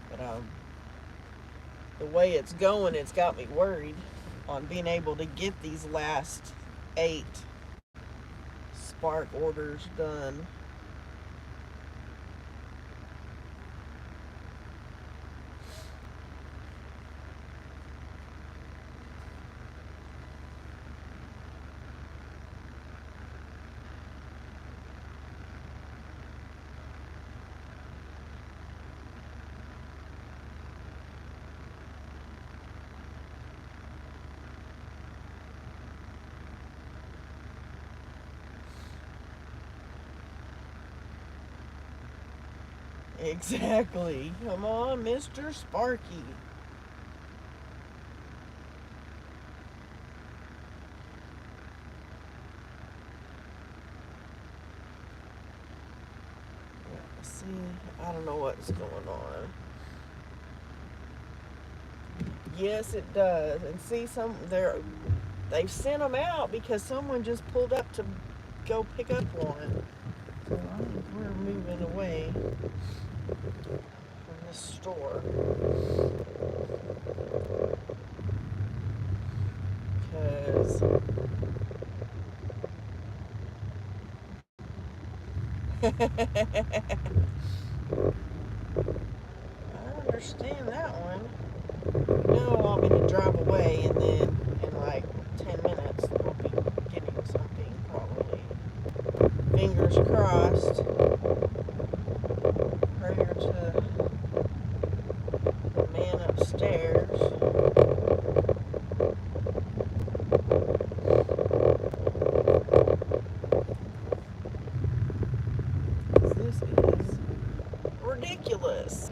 But the way it's going, it's got me worried on being able to get these last 8 Spark orders done. Exactly. Come on, Mr. Sparky. I don't know what's going on. Yes, it does. And see, they've sent them out because someone just pulled up to go pick up one. So I think we're moving away from the store. Because I understand that one. No, I'll be to drive away, and then in like 10 minutes we'll be getting something probably. Fingers crossed. Prayer to the man upstairs. This is ridiculous.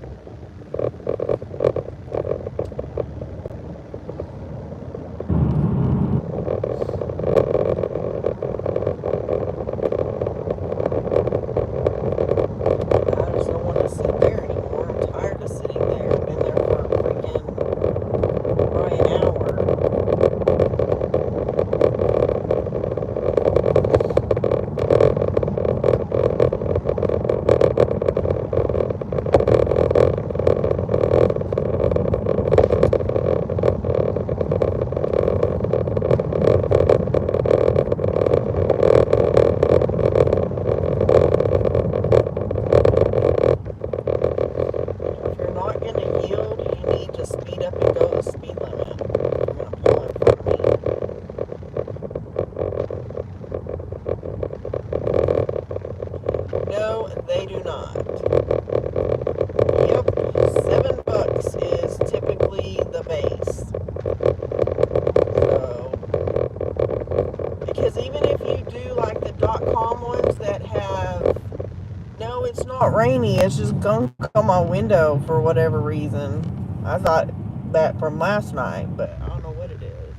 I just don't want to sit there anymore. I'm tired of sitting there. I've been there for freaking probably an hour. If you're not going to yield, you need to speed up and go the speed limit. If you're going to pull in front of me. No, they do not. Yep, $7 is typically the base. So, because even if you do like the .com ones that have, no, it's not rainy, it's just gunk on my window for whatever reason. I thought that from last night, but I don't know what it is.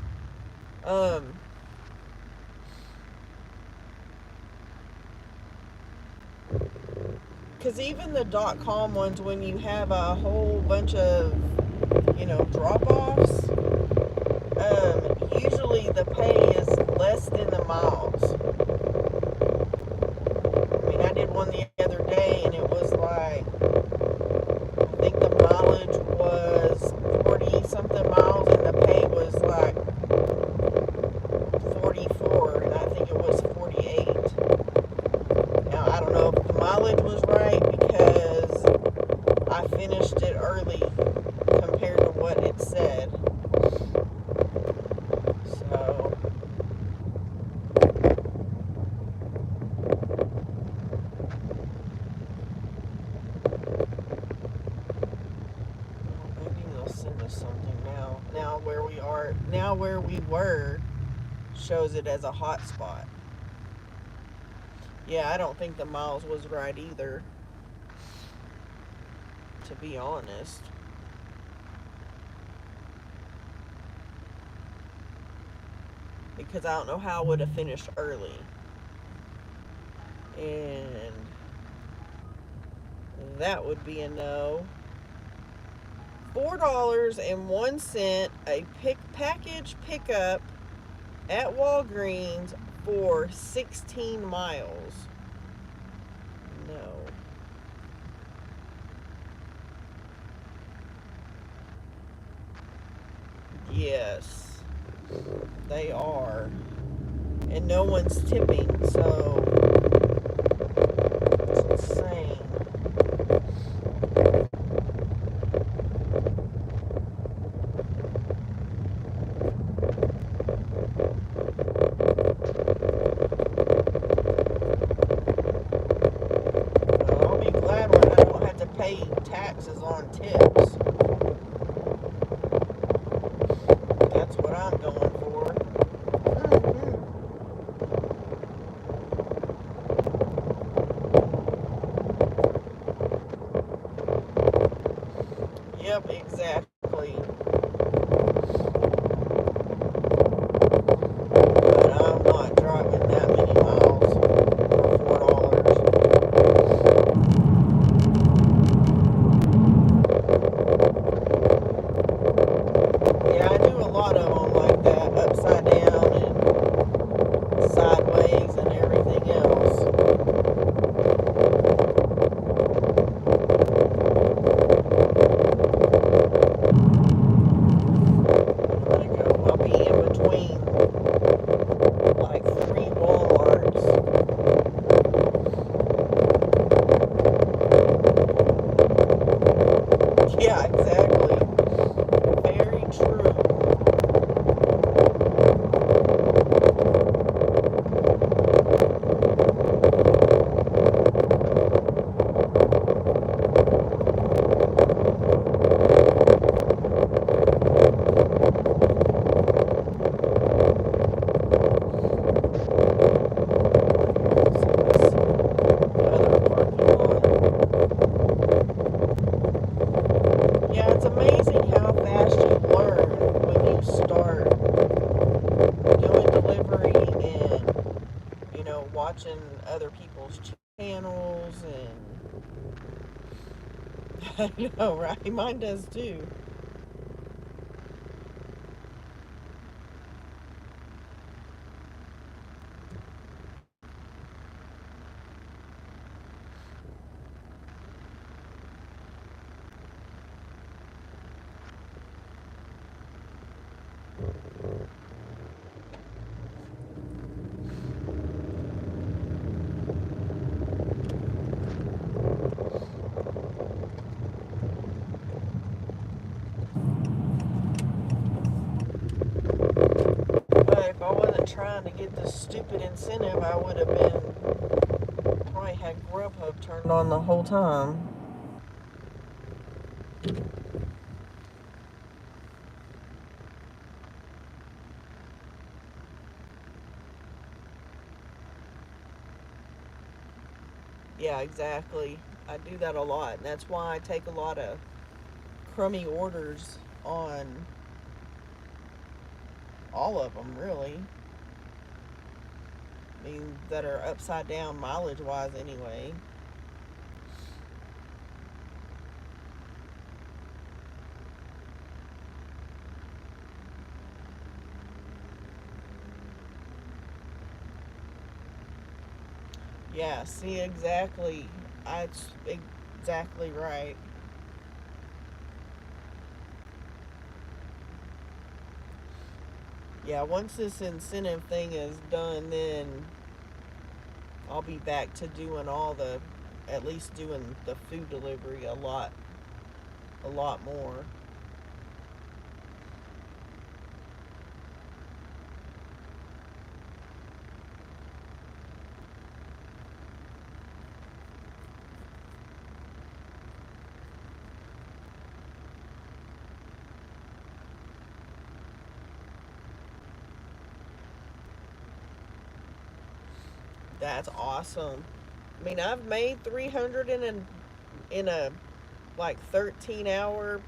Because even the .com ones, when you have a whole bunch of, drop-offs, usually the pay is less than the miles. I mean, I did one the other day, and it was like, I think the mileage was 40-something miles, and the pay was like 44, and I think it was 48. Now, I don't know if the mileage was right because I finished it early compared to what it said. So, maybe they'll send us something now. Now where we were shows it as a hot spot. Yeah, I don't think the miles was right either, to be honest. Because I don't know how I would have finished early. And that would be a no. $4.01 a package pickup at Walgreens for 16 miles. No. Yes, they are. And no one's tipping, so it's insane. Well, I'll be glad when I don't have to pay taxes on tips. That's what I'm going for. Yep, exactly. But I'm not driving that many miles for $4. Yeah, exactly. Very true. Other parking lot. Yeah, it's amazing how fast you learn when you start doing delivery and, watching other people's channels and I know, right? Mine does too. But if I wasn't trying to get this stupid incentive, I would have probably had Grubhub turned on the whole time. Yeah, exactly. I do that a lot, and that's why I take a lot of crummy orders on all of them, really. I mean, that are upside down mileage wise, anyway. Yeah, see, exactly. That's exactly right. Yeah, once this incentive thing is done, then I'll be back to doing at least doing the food delivery a lot more. That's awesome. I mean, I've made 300 in a like 13-hour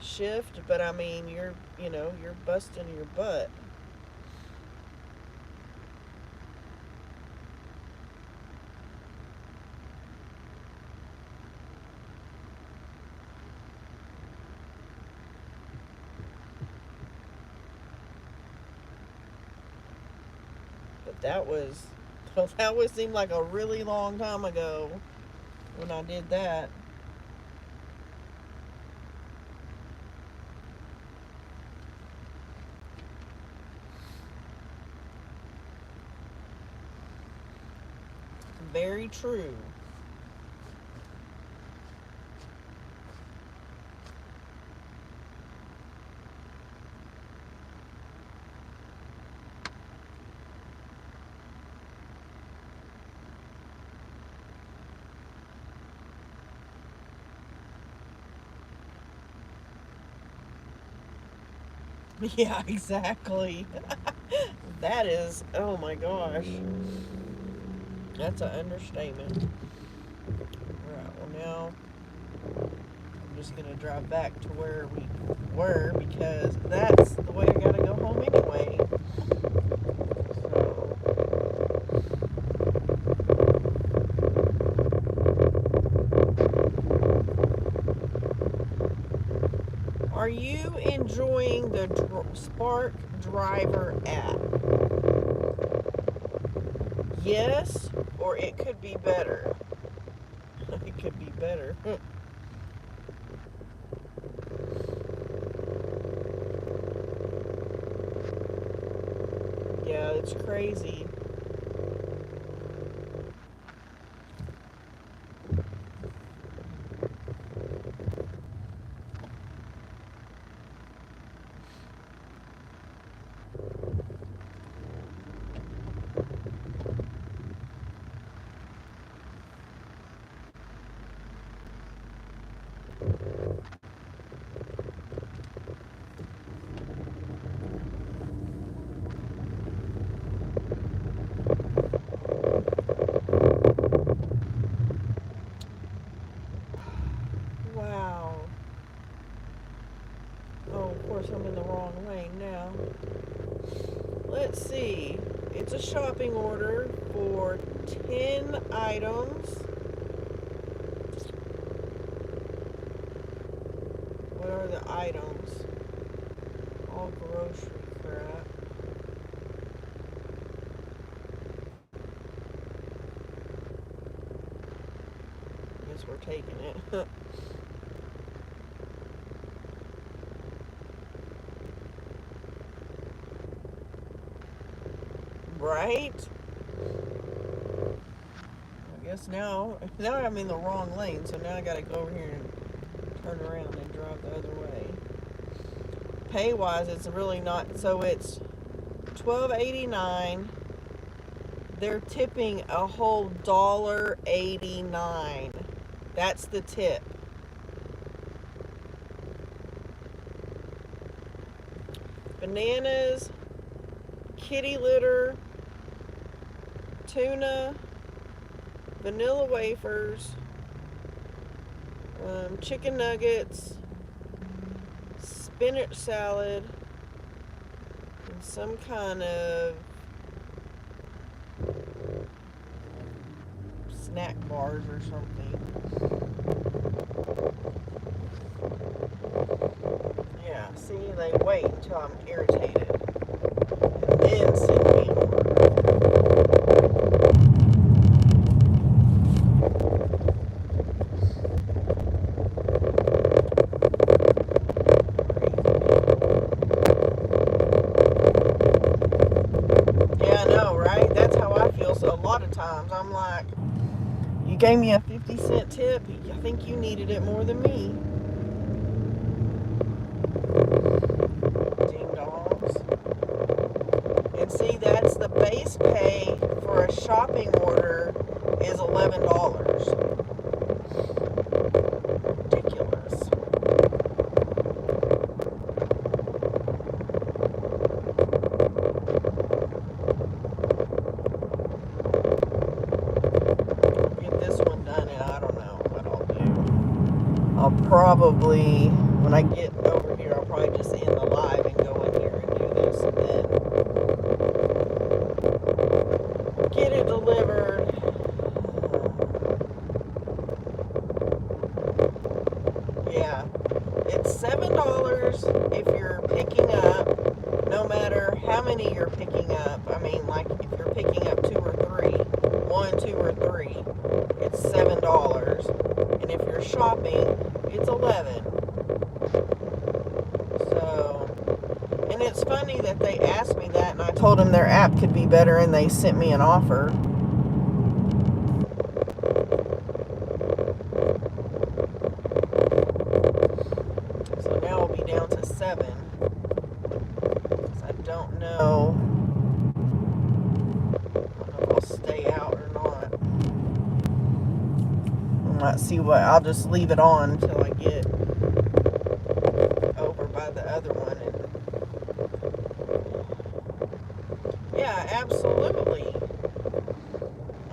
shift, but I mean, you're busting your butt. But that was seemed like a really long time ago when I did that. Very true. Yeah, exactly. That is, oh my gosh, that's an understatement. Right, well, now I'm just gonna drive back to where we were because that's the way I gotta go home anyway. So, are you enjoying the Spark Driver app? Yes, or it could be better. It could be better. Yeah, it's crazy. Oh, of course I'm in the wrong lane now. Let's see. It's a shopping order for 10 items. What are the items? All grocery crap. Guess we're taking it. Right? I guess now I'm in the wrong lane, so now I gotta go over here and turn around and drive the other way. Pay wise, it's really not. So it's $12.89. They're tipping a whole $1.89. That's the tip. Bananas, kitty litter, tuna, vanilla wafers, chicken nuggets, spinach salad, and some kind of snack bars or something. Yeah, see, they wait until I'm irritated and then send me an order. Yeah, I know, right? That's how I feel. So a lot of times I'm like, you gave me a 50-cent tip. I think you needed it more than me. Ding dongs. And see, that's the base pay for a shopping order is $11. Ridiculous. Get this one done, and I don't know what I'll do. I'll probably, when I get over here, I'll probably just end the live and go in here and do this, and then get it delivered. Yeah, it's $7 if you're picking up, no matter how many you're picking up. I mean, like if you're picking up 2 or 3, 1, 2, or 3, it's $7. And if you're shopping, it's $11. So, and it's funny that they asked me that, and I told them their app could be better, and they sent me an offer. So now we'll be down to 7. I don't know if I'll stay out or not. Let's see what. I'll just leave it on until I get over by the other one. And yeah, absolutely.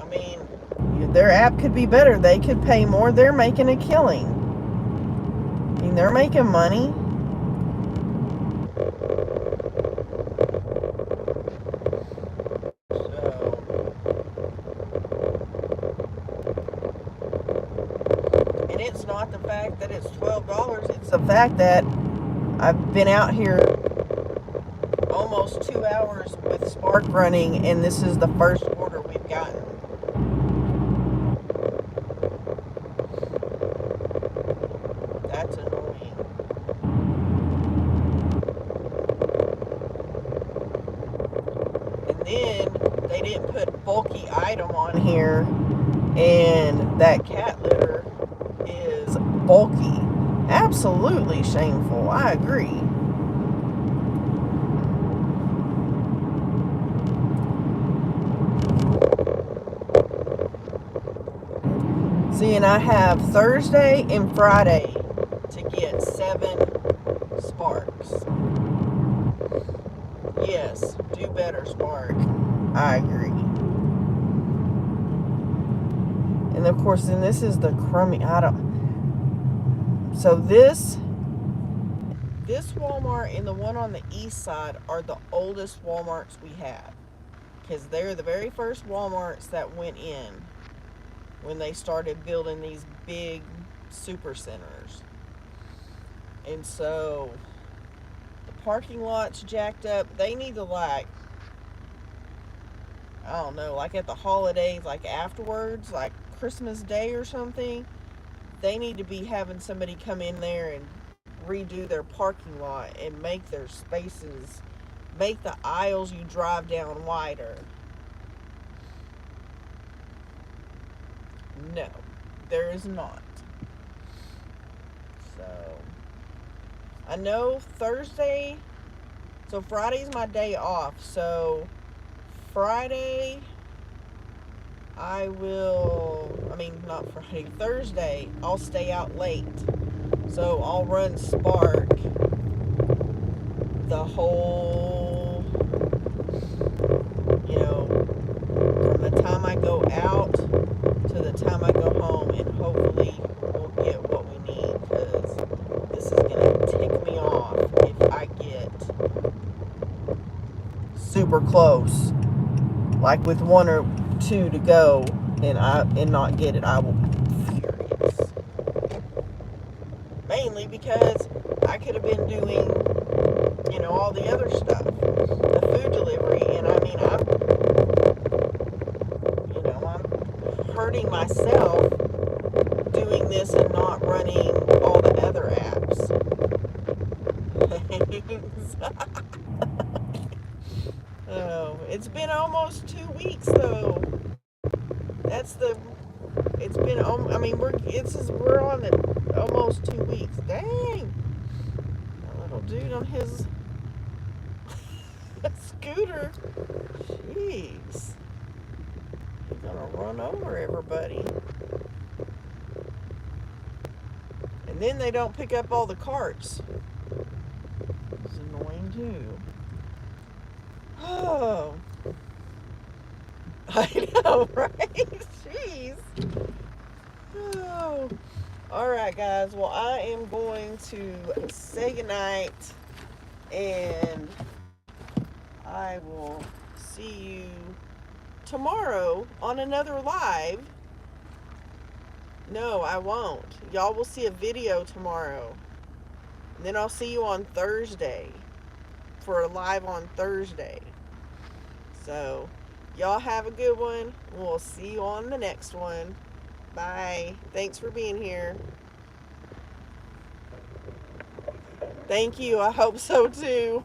I mean, their app could be better. They could pay more. They're making a killing. I mean, they're making money. And it's not the fact that it's $12, it's the fact that I've been out here almost 2 hours with Spark running, and this is the first order we've gotten. That's annoying. And then they didn't put bulky item on here, and that cat litter is bulky. Absolutely shameful. I agree. See, and I have Thursday and Friday to get 7 Sparks. Yes, do better, Spark. I agree. And of course, then this is the crummy. So this this Walmart and the one on the east side are the oldest Walmarts we have, because they're the very first Walmarts that went in when they started building these big super centers. And so the parking lot's jacked up. They need to, like, I don't know, like at the holidays, like afterwards, like Christmas Day or something, they need to be having somebody come in there and redo their parking lot and make their spaces, make the aisles you drive down wider. No, there is not. So, I know Thursday, so Friday's my day off. So, Friday, Thursday, I'll stay out late. So, I'll run Spark the whole, from the time I go out to the time I go home, and hopefully we'll get what we need, because this is going to tick me off if I get super close, like with 1 or 2 to go, and not get it. I will be furious. Mainly because I could have been doing, all the other stuff, the food delivery, and I'm hurting myself doing this and not running all the other apps. Oh, it's been almost 2 weeks though. We're on the almost 2 weeks. Dang, that little dude on his scooter. Jeez, he's gonna run over everybody. And then they don't pick up all the carts. It's annoying too. Oh, I know, right? Jeez. Oh. Alright, guys. Well, I am going to say goodnight, and I will see you tomorrow on another live. No, I won't. Y'all will see a video tomorrow. And then I'll see you on Thursday for a live on Thursday. So, y'all have a good one. We'll see you on the next one. Bye. Thanks for being here. Thank you. I hope so too.